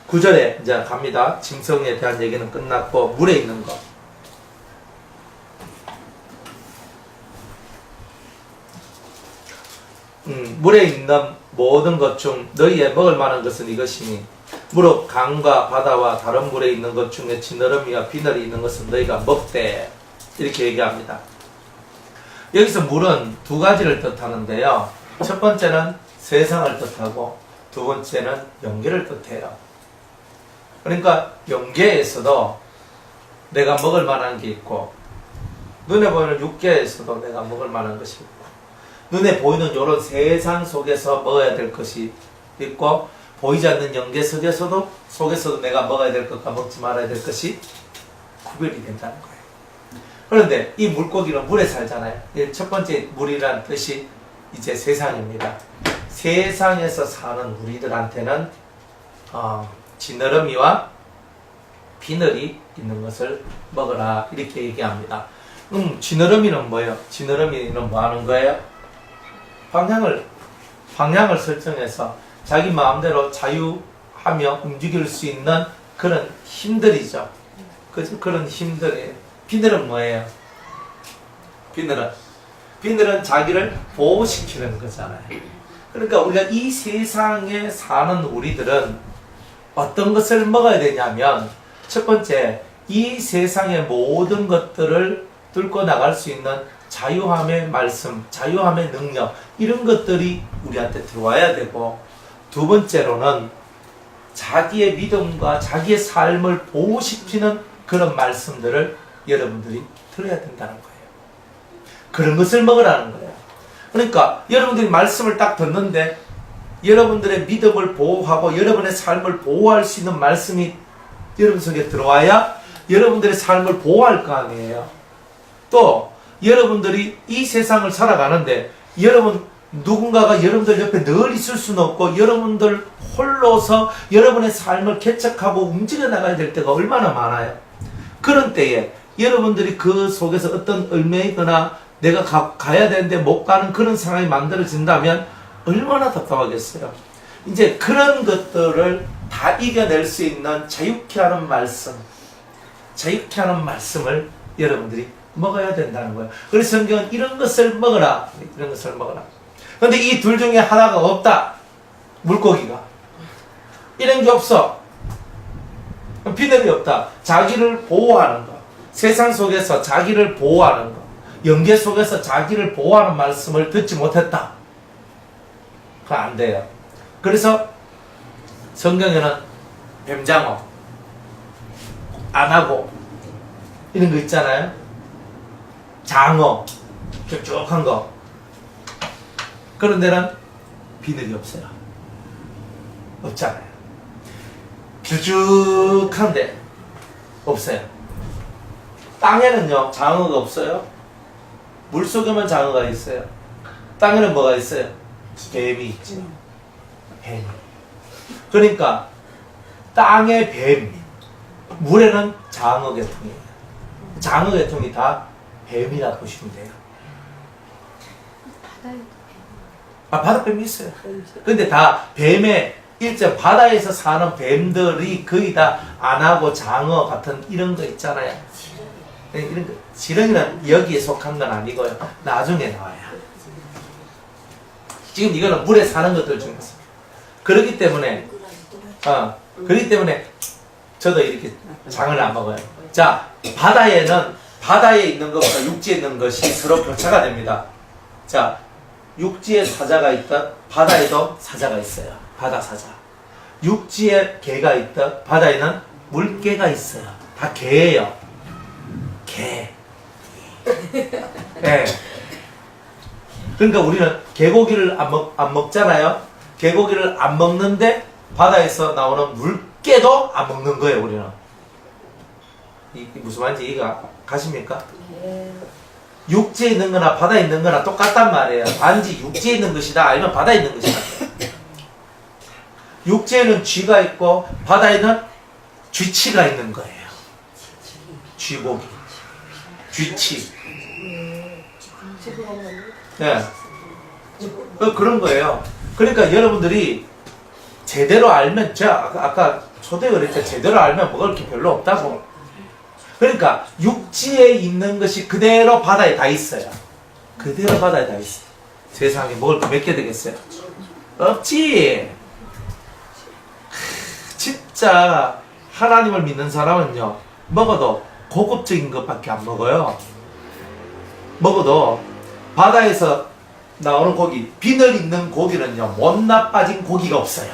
9절에 이제 갑니다. 짐승에 대한 얘기는 끝났고 물에 있는 것. 물에 있는 모든 것 중 너희의 먹을 만한 것은 이것이니 무릇 강과 바다와 다른 물에 있는 것 중에 지느러미와 비늘이 있는 것은 너희가 먹되 이렇게 얘기합니다. 여기서 물은 두 가지를 뜻하는데요. 첫 번째는 세상을 뜻하고 두 번째는 영계를 뜻해요. 그러니까 영계에서도 내가 먹을 만한 게 있고 눈에 보이는 육계에서도 내가 먹을 만한 것이 있고 눈에 보이는 이런 세상 속에서 먹어야 될 것이 있고 보이지 않는 영계 속에서도 내가 먹어야 될 것과 먹지 말아야 될 것이 구별이 된다는 거예요. 그런데 이 물고기는 물에 살잖아요. 첫 번째 물이란 뜻이 이제 세상입니다. 세상에서 사는 우리들한테는 지느러미와 비늘이 있는 것을 먹으라 이렇게 얘기합니다. 지느러미는 뭐예요? 지느러미는 뭐 하는 거예요? 방향을 설정해서 자기 마음대로 자유하며 움직일 수 있는 그런 힘들이죠. 그죠? 그런 힘들이에요. 비늘은 뭐예요? 비늘은 자기를 보호시키는 거잖아요. 그러니까 우리가 이 세상에 사는 우리들은 어떤 것을 먹어야 되냐면, 첫 번째, 이 세상의 모든 것들을 뚫고 나갈 수 있는 자유함의 말씀, 자유함의 능력, 이런 것들이 우리한테 들어와야 되고, 두 번째로는 자기의 믿음과 자기의 삶을 보호시키는 그런 말씀들을 여러분들이 들어야 된다는 거예요. 그런 것을 먹으라는 거예요. 그러니까 여러분들이 말씀을 딱 듣는데 여러분들의 믿음을 보호하고 여러분의 삶을 보호할 수 있는 말씀이 여러분 속에 들어와야 여러분들의 삶을 보호할 거 아니에요. 또 여러분들이 이 세상을 살아가는데 누군가가 여러분들 옆에 늘 있을 수는 없고 여러분들 홀로서 여러분의 삶을 개척하고 움직여 나가야 될 때가 얼마나 많아요. 그런 때에 여러분들이 그 속에서 어떤 얽매이거나 내가 가야 되는데 못 가는 그런 상황이 만들어진다면 얼마나 답답하겠어요. 이제 그런 것들을 다 이겨낼 수 있는 자유케 하는 말씀을 여러분들이 먹어야 된다는 거예요. 그래서 성경은 이런 것을 먹어라. 이런 것을 먹어라. 그런데 이 둘 중에 하나가 없다. 물고기가. 이런 게 없어. 비늘이 없다. 자기를 보호하는 거. 세상 속에서 자기를 보호하는 거. 영계 속에서 자기를 보호하는 말씀을 듣지 못했다. 그거 안 돼요. 그래서 성경에는 뱀장어, 안 하고 이런 거 있잖아요. 장어, 쭉쭉한 거. 그런 데는 비늘이 없어요. 없잖아요. 길쭉한데 없어요. 땅에는요 장어가 없어요. 물속에만 장어가 있어요. 땅에는 뭐가 있어요? 뱀이 있죠. 뱀. 그러니까 땅에 뱀, 물에는 장어 계통이에요. 장어 계통이 다 뱀이라 보시면 돼요. 바다뱀이 있어요. 근데 다 뱀의 일제 바다에서 사는 뱀들이 거의 다 안하고 장어 같은 이런 거 있잖아요. 이런 거, 지렁이는 여기에 속한 건 아니고요. 나중에 나와요. 지금 이거는 물에 사는 것들 중에서. 그렇기 때문에 저도 이렇게 장을 안 먹어요. 자, 바다에 있는 것과 육지에 있는 것이 서로 교차가 됩니다. 자, 육지에 사자가 있다. 바다에도 사자가 있어요. 바다 사자. 육지에 개가 있다. 바다에는 물개가 있어요. 다 개예요. 개. 네. 그러니까 우리는 개고기를 안 먹잖아요. 개고기를 안 먹는데 바다에서 나오는 물개도 안 먹는 거예요. 우리는. 무슨 말인지 이해가 가십니까? 네. 육지에 있는 거나 바다에 있는 거나 똑같단 말이에요. 단지 육지에 있는 것이다 아니면 바다에 있는 것이다. 육지에는 쥐가 있고 바다에는 쥐치가 있는 거예요. 쥐고기, 쥐치. 네. 그런 거예요. 그러니까 여러분들이 제대로 알면, 제가 아까 초대 그랬죠. 제대로 알면 먹을 게 별로 없다고. 그러니까 육지에 있는 것이 그대로 바다에 다 있어요. 그대로 바다에 다 있어요. 세상에 먹을 거 몇 개 되겠어요? 없지. 진짜 하나님을 믿는 사람은요, 먹어도 고급적인 것밖에 안 먹어요. 먹어도 바다에서 나오는 고기, 비늘 있는 고기는요, 못 나빠진 고기가 없어요.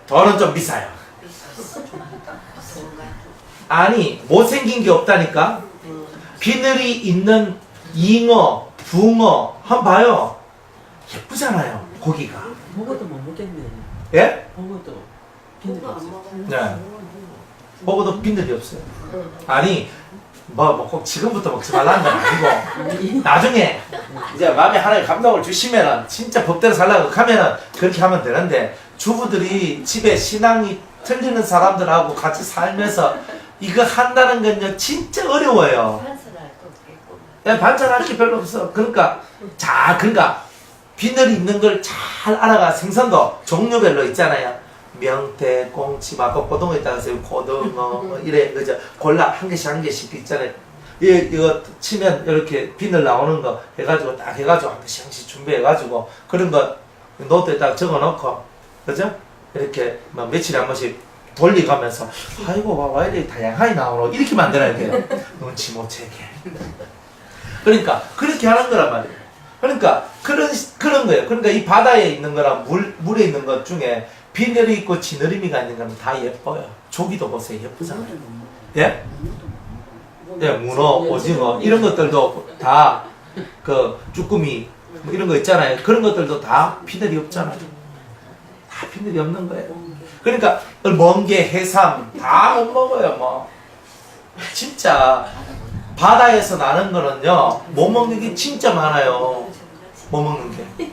더는 좀 비싸요. 아니, 못생긴 게 없다니까. 비늘이 있는 잉어, 붕어 한번 봐요. 예쁘잖아요, 고기가. 먹어도 못 먹겠네. 예? 먹어도 비늘이 없어. 네. 먹어도 비늘이 없어요. 아니, 뭐 꼭 지금부터 먹지 말라는 건 아니고, 나중에 이제 마음에 하나님 감동을 주시면은 진짜 법대로 살라고 하면은 그렇게 하면 되는데, 주부들이 집에 신앙이 틀리는 사람들하고 같이 살면서 이거 한다는 건요 진짜 어려워요. 반찬할 게 별로 없어. 그러니까 그러니까 비늘이 있는 걸 잘 알아가. 생선도 종류별로 있잖아요. 명태, 꽁치, 막고등어에 따라서 고등어 뭐 이래 그저 골라 한 개씩 있잖아요. 이거 치면 이렇게 비늘 나오는 거 해가지고 딱 해가지고 한 개씩 준비해가지고 그런 거 노트에 딱 적어놓고 그죠? 이렇게 막 며칠에 한 번씩 돌리가면서 아이고 와 이렇게 다양하게 나오노 이렇게 만들어야 돼요. 눈치 못 채게. 그러니까 그렇게 하는 거란 말이에요. 그러니까 그런 거예요. 그러니까 이 바다에 있는 거랑 물에 있는 것 중에 비늘이 있고 지느러미가 있는 건 다 예뻐요. 조기도 보세요. 예쁘잖아요. 예? 예, 문어, 오징어 이런 것들도 다 그 쭈꾸미 뭐 이런 거 있잖아요. 그런 것들도 다 비늘이 없잖아요. 다 비늘이 없는 거예요. 그러니까 멍게, 해삼 다 못 먹어요. 뭐 진짜 바다에서 나는 거는요 못 먹는 게 진짜 많아요. 못 먹는 게.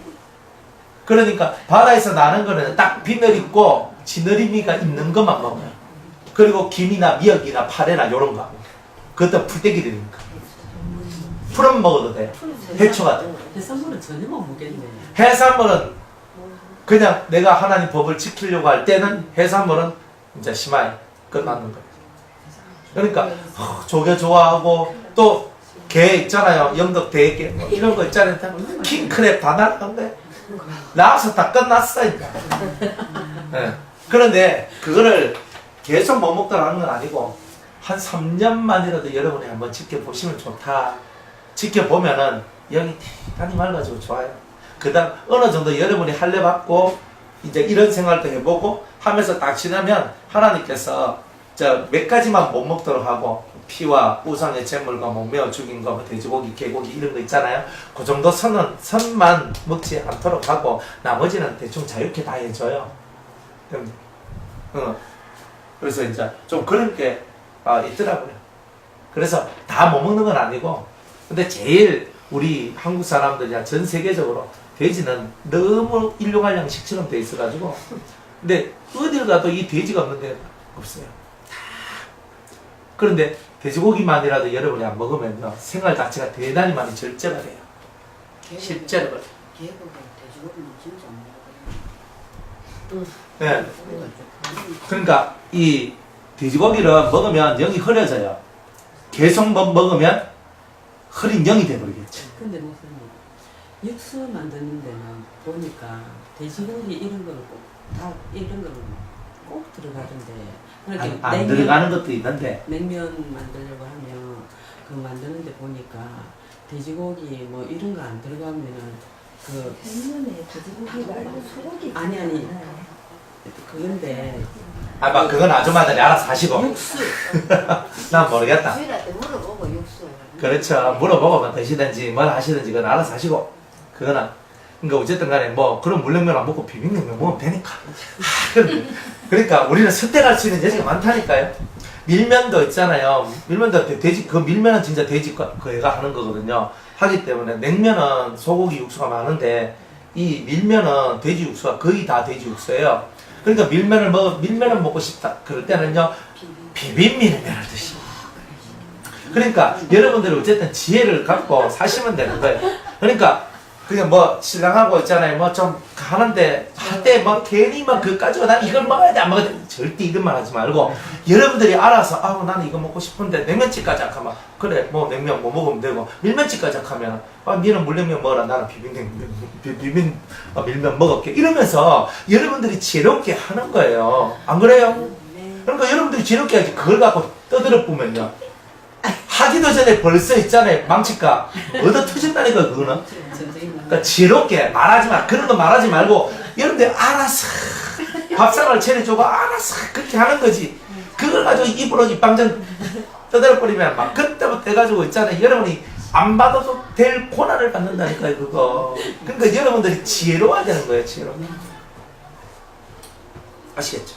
그러니까 바다에서 나는 거는 딱 비늘 있고 지느러미가 있는 것만 먹어요. 그리고 김이나 미역이나 파래나 요런 거. 그것도 풀떼기들이니까. 풀은 먹어도 돼요. 해초 같은 거. 해산물은 전혀 못 먹겠네. 해산물은 그냥 내가 하나님 법을 지키려고 할 때는 해산물은 이제 심하게 끝나는 거예요. 그러니까 조개 좋아하고 또 게 있잖아요. 영덕 대게 뭐 이런 거 있잖아요. 킹크랩 다 날아간대. 나와서 다 끝났어 이제. 네. 그런데 그거를 계속 못 먹더라는 건 아니고 한 3년만이라도 여러분이 한번 지켜보시면 좋다. 지켜보면은 영이 대단히 맑아지고 좋아요. 그 다음 어느 정도 여러분이 할례 받고 이제 이런 생활도 해보고 하면서 딱 지나면 하나님께서 몇 가지만 못 먹도록 하고 피와 우상의 제물과 목매어 죽인 거 뭐 돼지고기, 개고기 이런 거 있잖아요. 그 정도 선만 먹지 않도록 하고 나머지는 대충 자유롭게 다 해줘요. 그래서 이제 좀 그런 게 있더라고요. 그래서 다 못 먹는 건 아니고 근데 제일 우리 한국 사람들이야 전 세계적으로 돼지는 너무 일용할 양식처럼 돼 있어가지고 근데 어딜 가도 이 돼지가 없는 데가 없어요. 그런데 돼지고기만이라도 여러분이 안 먹으면요 생활 자체가 대단히 많이 절제가 돼요. 실제로 그래요. 개고기 돼지고기는 진짜 안 먹어요. 네. 그러니까 이 돼지고기를 먹으면 영이 흐려져요. 계속 먹으면 흐린 영이 돼버리겠죠. 근데 목사님 육수 만드는 데는 보니까 돼지고기 이런 거는 다 이런 거는 꼭 들어가던데. 안 들어가는 것도 있는데 냉면 만들려고 하면 그 만드는데 보니까 돼지고기 뭐 이런 거 안 들어가면은 그 냉면에 돼지고기가 아니고 소고기 아니 그건데 막 그건 아줌마들이 알아서 하시고 육수 난 모르겠다. 주일한테 물어보고 육수. 그렇죠. 물어보고 뭐 드시든지 뭘 하시든지 그건 알아서 하시고 그거는 그러니까 어쨌든 간에 뭐 그런 물냉면 안 먹고 비빔냉면 먹으면 되니까. 그러니까 우리는 선택할 수 있는 여지가 많다니까요. 밀면도 있잖아요. 밀면도 돼지 그 밀면은 진짜 돼지 거가 하는 거거든요. 하기 때문에 냉면은 소고기 육수가 많은데 이 밀면은 돼지 육수가 거의 다 돼지 육수예요. 그러니까 밀면을 먹고 싶다 그럴 때는요 비빔밀면을 드시고. 그러니까 여러분들이 어쨌든 지혜를 갖고 사시면 되는 거예요. 그러니까 그냥 뭐 신랑하고 있잖아요. 뭐 좀 하는데 할 때 뭐 괜히 막 그까지 난 이걸 먹어야 돼 안 먹어야 돼 절대 이런 말 하지 말고 여러분들이 알아서 나는 이거 먹고 싶은데 냉면집 가자 하면 그래 뭐 냉면 뭐 먹으면 되고 밀면집 가자 하면 니는 물냉면 먹어라 나는 밀면 먹을게 이러면서 여러분들이 지혜롭게 하는 거예요. 안 그래요? 그러니까 여러분들이 지혜롭게 하지 그걸 갖고 떠들어 보면요 하기도 전에 벌써 있잖아요 망치가 얻어 터진다니까 그거는. 그러니까 지혜롭게 말하지 마. 그런 거 말하지 말고 여러분들 알아서 밥상을 차려주고 알아서 그렇게 하는 거지. 그걸 가지고 입으로 입방정 떠들어버리면 막 그때부터 해가지고 있잖아요. 여러분이 안 받아도 될 고난을 받는다니까요 그거. 그러니까 여러분들이 지혜로워야 되는 거예요. 지혜로. 아시겠죠?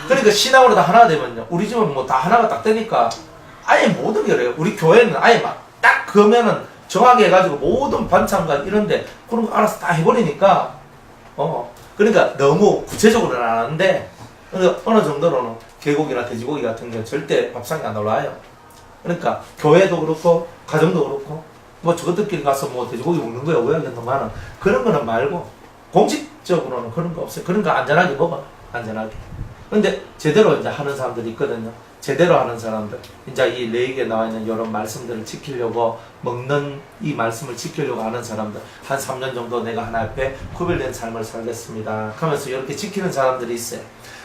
그러니까 신앙으로 다 하나가 되면요 우리 집은 뭐 다 하나가 딱 되니까 아예 모든 게 그래요. 우리 교회는 아예 막 딱 그러면은 정하게 해가지고 모든 반찬과 이런데 그런 거 알아서 다 해버리니까 그러니까 너무 구체적으로는 안 하는데 어느 정도로는 개고기나 돼지고기 같은 게 절대 밥상에 안 올라와요. 그러니까 교회도 그렇고 가정도 그렇고 뭐 저것들끼리 가서 뭐 돼지고기 먹는 거야 오해하겠노만은 그런 거는 말고 공식적으로는 그런 거 없어요. 그런 거 안전하게 먹어. 안전하게. 근데 제대로 이제 하는 사람들이 있거든요. 제대로 하는 사람들. 이제 이 레이기에 나와 있는 이런 말씀들을 지키려고 먹는 이 말씀을 지키려고 하는 사람들. 한 3년 정도 내가 하나님 앞에 구별된 삶을 살겠습니다. 하면서 이렇게 지키는 사람들이 있어요.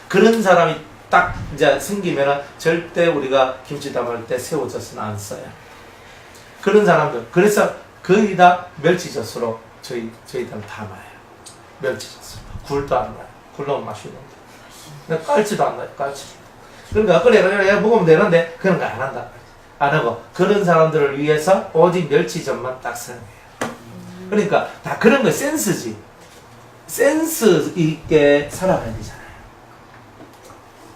그런 사람이 딱 이제 생기면은 절대 우리가 김치 담을 때 새우젓은 안 써요. 그런 사람들. 그래서 거의 다 멸치젓으로 저희들은 담아요. 멸치젓으로. 굴도 안 나요. 굴러면 맛있는데. 근데 깔지도 안 나요. 깔지. 그러니까 그래 먹으면 되는데 그런 거 안 한다. 안 하고 그런 사람들을 위해서 오직 멸치젓만 딱 사용해요. 그러니까 다 그런 거 센스지. 센스 있게 살아가야 되잖아요.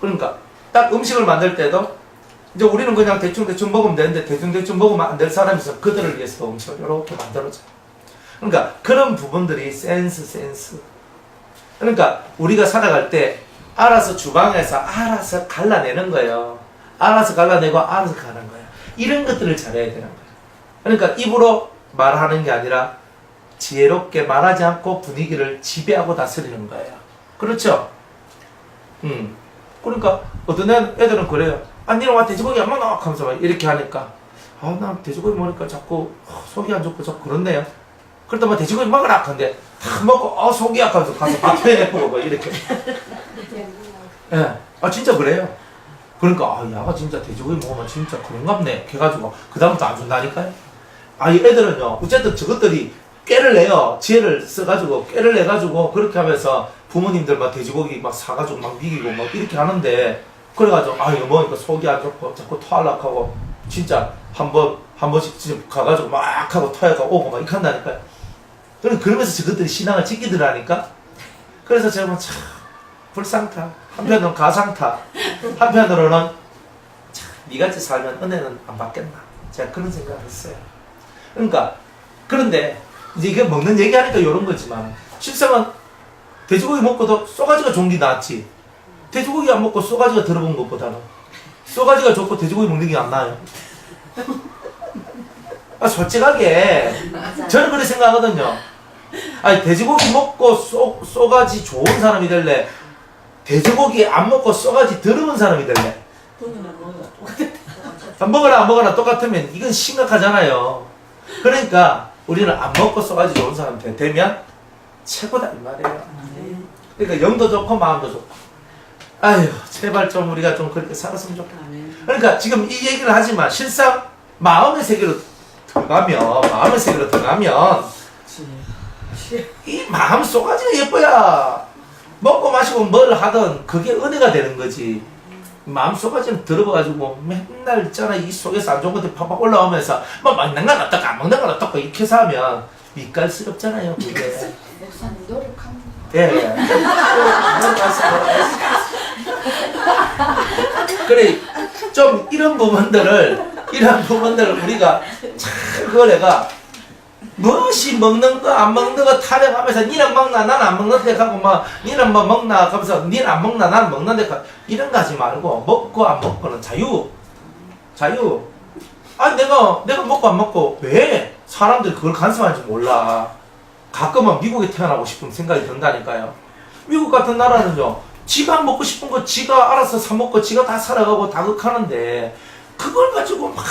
그러니까 딱 음식을 만들 때도 이제 우리는 그냥 대충 먹으면 되는데 대충 먹으면 안 될 사람이 있어. 그들을 위해서 음식을 이렇게 만들어줘. 그러니까 그런 부분들이 센스. 그러니까 우리가 살아갈 때 알아서 주방에서 알아서 갈라내는 거예요. 알아서 갈라내고 알아서 가는 거예요. 이런 것들을 잘해야 되는 거예요. 그러니까 입으로 말하는 게 아니라 지혜롭게 말하지 않고 분위기를 지배하고 다스리는 거예요. 그렇죠? 그러니까 어떤 애들은 그래요. 아, 니는 와 돼지고기 안 먹나? 하면서 막 이렇게 하니까 아, 나 돼지고기 먹으니까 자꾸 속이 안 좋고 자꾸 그렇네요. 그러다 막 돼지고기 먹으라 하는데 다 먹고 속이 약하면서 가서 밥해 내고 이렇게. 예, 아 진짜 그래요. 그러니까 아 야가 진짜 돼지고기 먹으면 진짜 그런갑네. 해가지고 그 다음부터 안 준다니까요. 아 이 애들은요 어쨌든 저것들이 꾀를 내요. 지혜를 써가지고 꾀를 내가지고 그렇게 하면서 부모님들 막 돼지고기 막 사가지고 막 미기고 막 이렇게 하는데 그래가지고 아 이거 먹으니까 속이 안 좋고 자꾸 토하려고 하고 진짜 한 번씩 진짜 가가지고 막 하고 토해가 오고 막 이렇게 한다니까요. 그러면서 저것들이 신앙을 지키더라니까. 그래서 제가 참 불상타, 한편으로는 가상타, 한편으로는 참 니같이 살면 은혜는 안 받겠나. 제가 그런 생각을 했어요. 그러니까 그런데 이제 이게 먹는 얘기하니까 이런 거지만 실상은 돼지고기 먹고도 쏘가지가 좋은 게 낫지. 돼지고기 안 먹고 쏘가지가 들어본 것보다는 쏘가지가 좋고 돼지고기 먹는 게 안 나아요. 아, 솔직하게 저는 그렇게 생각하거든요. 아니 돼지고기 먹고 쏘가지 좋은 사람이 될래? 돼지고기 안 먹고 쏘가지 더러운 사람이 될래? 먹으나 안 먹으나 똑같으면 이건 심각하잖아요. 그러니까 우리는 안 먹고 쏘가지 좋은 사람 되면 최고다 이 말이에요. 그러니까 영도 좋고 마음도 좋고. 아유 제발 좀 우리가 좀 그렇게 살았으면 좋겠다. 그러니까 지금 이 얘기를 하지만 실상 마음의 세계로 들어가면 이 마음 쏘가지가 예뻐야 먹고 마시고 뭘 하든 그게 은혜가 되는 거지. 마음 쏘가지는 들어가가지고 맨날 있잖아 이 속에서 안 좋은 것들이 팍팍 올라오면서 뭐 먹는 건 어떡하 안 먹는 건 어떡하 이렇게 해서 하면 밑갈스럽잖아요 그게. 목사님 노력합니다. 예. 그래 좀 이런 부분들을 우리가 참 그걸 내가 무엇이 먹는 거 안 먹는 거 타령하면서 니는 먹나 나는 안 먹는데 하고 막 니는 뭐 먹나 하면서 니는 안 먹나 나는 먹는데 이런 거 하지 말고 먹고 안 먹고는 자유. 아 내가 먹고 안 먹고 왜 사람들이 그걸 간섭하는지 몰라. 가끔은 미국에 태어나고 싶은 생각이 든다니까요. 미국 같은 나라는요 지가 먹고 싶은 거 지가 알아서 사 먹고 지가 다 살아가고 다극하는데 그걸 가지고 막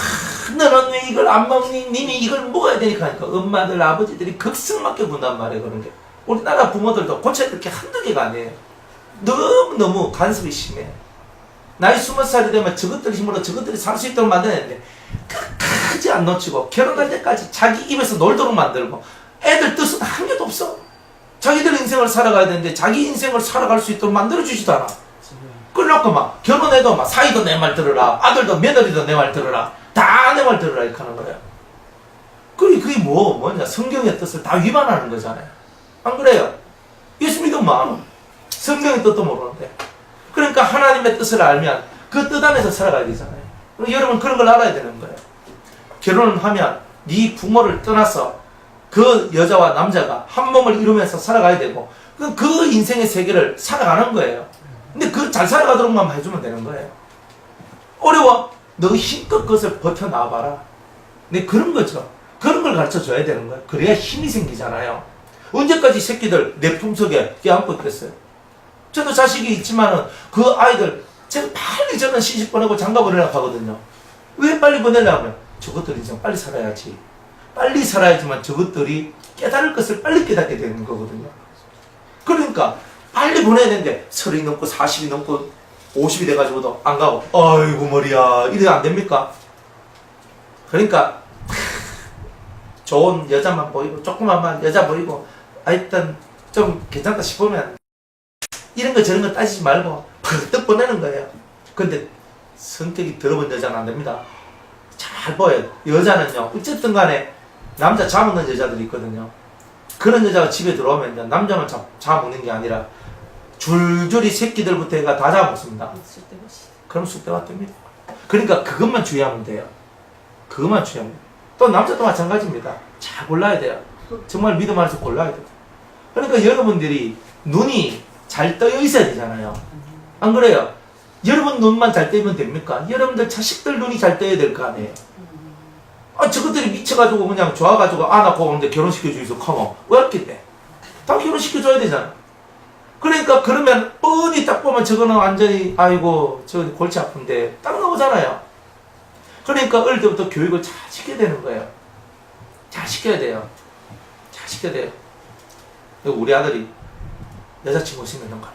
너는 왜 이걸 안 먹니? 니는 이걸 먹어야 되니까 하니까 엄마들 아버지들이 극성맞게 군단 말이에요. 그런 게 우리나라 부모들도 고쳐야 될 게 한두 개가 아니에요. 너무 간섭이 심해. 나이 20살이 되면 저것들 힘으로 저것들이 살 수 있도록 만드는데 끝까지 안 놓치고 결혼할 때까지 자기 입에서 놀도록 만들고 애들 뜻은 한 개도 없어. 자기들 인생을 살아가야 되는데 자기 인생을 살아갈 수 있도록 만들어주지도 않아. 그래놓고 막 결혼해도 막 사이도 내 말 들으라, 아들도 며느리도 내 말 들으라, 다 내 말 들으라 이렇게 하는 거예요. 그게 뭐냐 성경의 뜻을 다 위반하는 거잖아요. 안 그래요? 예수 믿으면 성경의 뜻도 모르는데. 그러니까 하나님의 뜻을 알면 그 뜻 안에서 살아가야 되잖아요. 여러분 그런 걸 알아야 되는 거예요. 결혼을 하면 네 부모를 떠나서 그 여자와 남자가 한 몸을 이루면서 살아가야 되고 그 인생의 세계를 살아가는 거예요. 근데 그 잘 살아가도록만 해주면 되는 거예요. 어려워? 너 힘껏 그것을 버텨나와봐라. 네 그런 거죠. 그런 걸 걸 가르쳐 줘야 되는 거예요. 그래야 힘이 생기잖아요. 언제까지 새끼들 내 품속에 껴안고 있겠어요? 저도 자식이 있지만은 그 아이들 제가 빨리 저는 시집 보내고 장가 보내려고 하거든요. 왜 빨리 보내려면 저것들이 이제 빨리 살아야지. 빨리 살아야지만 저것들이 깨달을 것을 빨리 깨닫게 되는 거거든요. 그러니까 빨리 보내야 되는데 30이 넘고 40이 넘고 50이 돼가지고도 안 가고 아이고 머리야 이래도 안 됩니까? 그러니까 좋은 여자만 보이고 조그만만 여자 보이고 하여튼 좀 괜찮다 싶으면 이런 거 저런 거 따지지 말고 펄떡 보내는 거예요. 근데 성격이 더러운 여자는 안 됩니다. 잘 보여요. 여자는요 어쨌든 간에 남자 잡아먹는 여자들이 있거든요. 그런 여자가 집에 들어오면 남자만 잡아먹는 게 아니라 줄줄이 새끼들부터 해가 다 잡아먹습니다. 그럼 쑥대가 됩니다. 그러니까 그것만 주의하면 돼요. 그것만 주의하면 돼요. 또 남자도 마찬가지입니다. 잘 골라야 돼요. 정말 믿음 안에서 골라야 돼요. 그러니까 여러분들이 눈이 잘 떠 있어야 되잖아요. 안 그래요? 여러분 눈만 잘 뜨면 됩니까? 여러분들 자식들 눈이 잘 떠야 될 거 아니에요. 아, 저것들이 미쳐가지고 그냥 좋아가지고 안아고 오는데 결혼시켜주기서 커머. 왜 이렇게 돼? 다 결혼시켜줘야 되잖아. 그러니까 그러면 뻔히 딱 보면 저거는 완전히 아이고 저 골치 아픈데 딱 나오잖아요. 그러니까 어릴 때부터 교육을 잘 시켜야 되는 거예요. 잘 시켜야 돼요. 잘 시켜야 돼요. 우리 아들이 여자친구 생겼는 거야.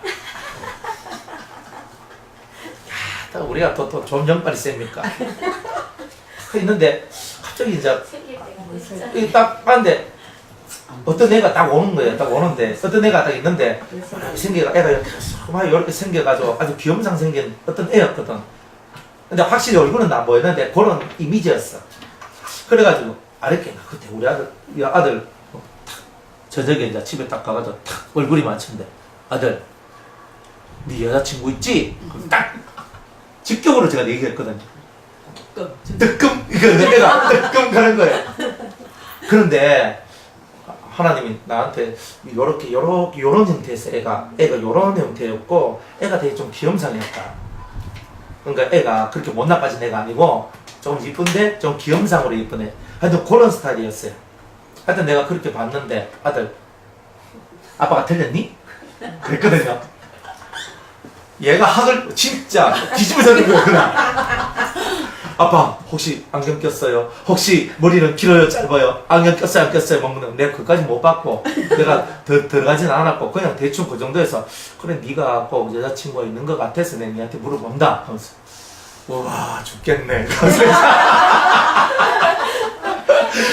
야, 우리가 또 좀 연발이 셉니까? 있는데 갑자기 이제 딱 봤는데 어떤 애가 딱 오는 거예요. 딱 오는데 어떤 애가 딱 있는데 애가 이렇게 생겨가지고 아주 귀염상 생긴 어떤 애였거든. 근데 확실히 얼굴은 안 보였는데 그런 이미지였어. 그래가지고 알았겠나 그때 우리 아들 저녁에 이제 집에 딱 가가지고 탁 얼굴이 맞춘데 아들 네 여자친구 있지? 딱 직격으로 제가 얘기했거든요. 뜨끔 이거 내가 뜨끔 가는 거예요. 그런데 하나님이 나한테 요런 형태에서 애가 요런 형태였고 애가 되게 좀 귀염상이었다. 그러니까 애가 그렇게 못 나빠진 애가 아니고 좀 이쁜데 좀 귀염상으로 이쁜 애. 하여튼 그런 스타일이었어요. 하여튼 내가 그렇게 봤는데 아들 아빠가 틀렸니? 그랬거든요. 얘가 학을 진짜 뒤집어서는 거예요. 그냥. 아빠 혹시 안경 꼈어요? 혹시 머리는 길어요? 짧아요? 안경 꼈어요? 안 꼈어요? 먹는 내가 그까지 못 봤고 내가 더 들어가지는 않았고 그냥 대충 그 정도에서 그래 네가 꼭 여자친구가 있는 것 같아서 내가 니한테 물어본다 하면서 우와 죽겠네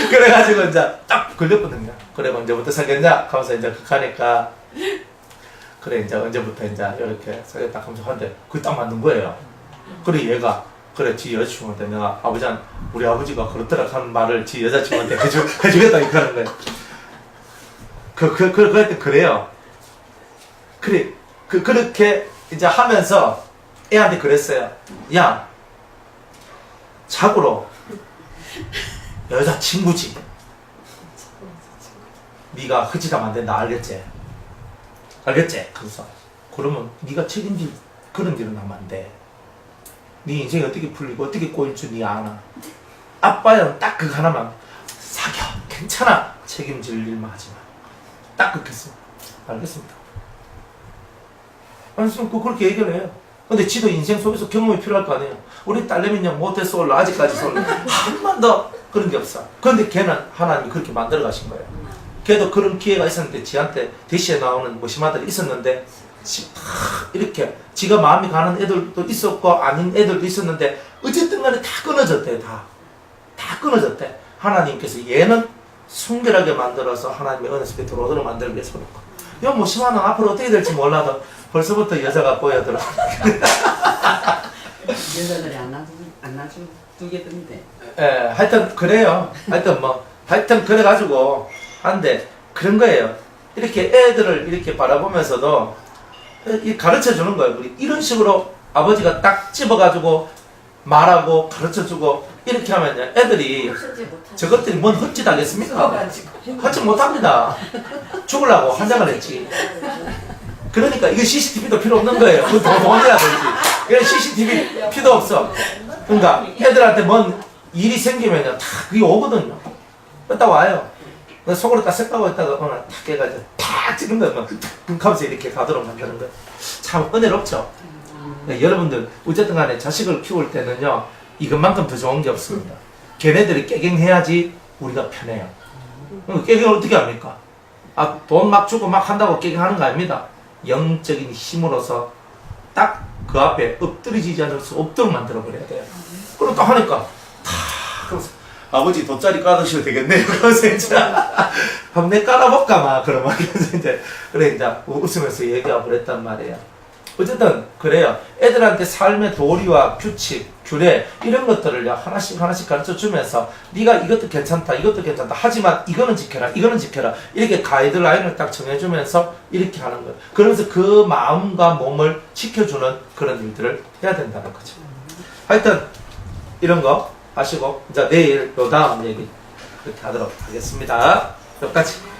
그래가지고 이제 딱 걸렸거든요. 그래 언제부터 사귀었냐? 하면서 이제 가니까 그래 이제 언제부터 이제 이렇게 사귀었다 하면서 하는데 그게 딱 맞는 거예요. 그래 얘가 그래 지 여자친구한테 내가 우리 아버지가 그렇더라 하는 말을 지 여자친구한테 해주겠다 이렇게 하는 거예요. 그럴 그래요. 그래 그렇게 이제 하면서 애한테 그랬어요. 야 자고로 여자친구지. 네가 흐지다면 안 된다 알겠지? 알겠지? 그래서 그러면 네가 책임질 그런 일은 하면 안 돼. 네 인생이 어떻게 풀리고 어떻게 꼬일 줄 네 아나. 아빠는 딱 그거 하나만 사겨 괜찮아 책임질 일만 하지 마. 딱 그렇게 했어. 알겠습니다. 아니 그렇게 얘기를 해요. 근데 지도 인생 속에서 경험이 필요할 거 아니에요. 우리 딸내미는 모태솔로 아직까지 솔로 한 번도 그런 게 없어. 그런데 걔는 하나님이 그렇게 만들어 가신 거예요. 걔도 그런 기회가 있었는데 지한테 대시에 나오는 모시마들이 있었는데 이렇게 지가 마음이 가는 애들도 있었고 아닌 애들도 있었는데 어쨌든 간에 다 끊어졌대. 다 끊어졌대. 하나님께서 얘는 순결하게 만들어서 하나님의 은혜 속에 들어오도록 만들기 위해서 그렇고 이 모시마는 앞으로 어떻게 될지 몰라도 벌써부터 여자가 보여더라. 여자들이 안 놔주겠던데. 예, 하여튼 그래요. 하여튼 그래가지고 한데 그런 거예요. 이렇게 애들을 이렇게 바라보면서도 가르쳐 주는 거예요. 우리 이런 식으로 아버지가 딱 집어가지고 말하고 가르쳐 주고 이렇게 하면 애들이 저것들이 뭔 헛짓하겠습니까? 헛짓 못합니다. 죽으려고 환장을 했지. 그러니까 이거 CCTV도 필요 없는 거예요. 그거 돈 내야 되지. 이건 CCTV 필요 없어. 그러니까 애들한테 뭔 일이 생기면 다 그게 오거든요. 딱 와요. 속으로 딱 생각하고 있다가 어느 탁 깨가지고 탁 찍은 거야. 막 하면서 이렇게 가도록 만드는 거야. 참 은혜롭죠. 네, 여러분들 어쨌든 간에 자식을 키울 때는요 이것만큼 더 좋은 게 없습니다. 걔네들이 깨갱해야지 우리가 편해요. 깨갱을 어떻게 합니까? 돈 막 주고 막 한다고 깨갱하는 거 아닙니다. 영적인 힘으로서 딱 그 앞에 엎드리지 않을 수 없도록 만들어 버려야 돼요. 그럼 또 하니까 그러면서 아버지 돗자리 깔으셔도 되겠네요. 그래서 이제 한번 내 깔아볼까 막 그러면 이제 그래 이제 웃으면서 얘기하고 그랬단 말이에요. 어쨌든 그래요. 애들한테 삶의 도리와 규칙, 규례 이런 것들을 하나씩 가르쳐 주면서 네가 이것도 괜찮다, 이것도 괜찮다. 하지만 이거는 지켜라, 이거는 지켜라. 이렇게 가이드라인을 딱 정해주면서 이렇게 하는 거예요. 그러면서 그 마음과 몸을 지켜주는 그런 일들을 해야 된다는 거죠. 하여튼 이런 거 하시고 이제 내일 요 다음 얘기 그렇게 하도록 하겠습니다. 여기까지.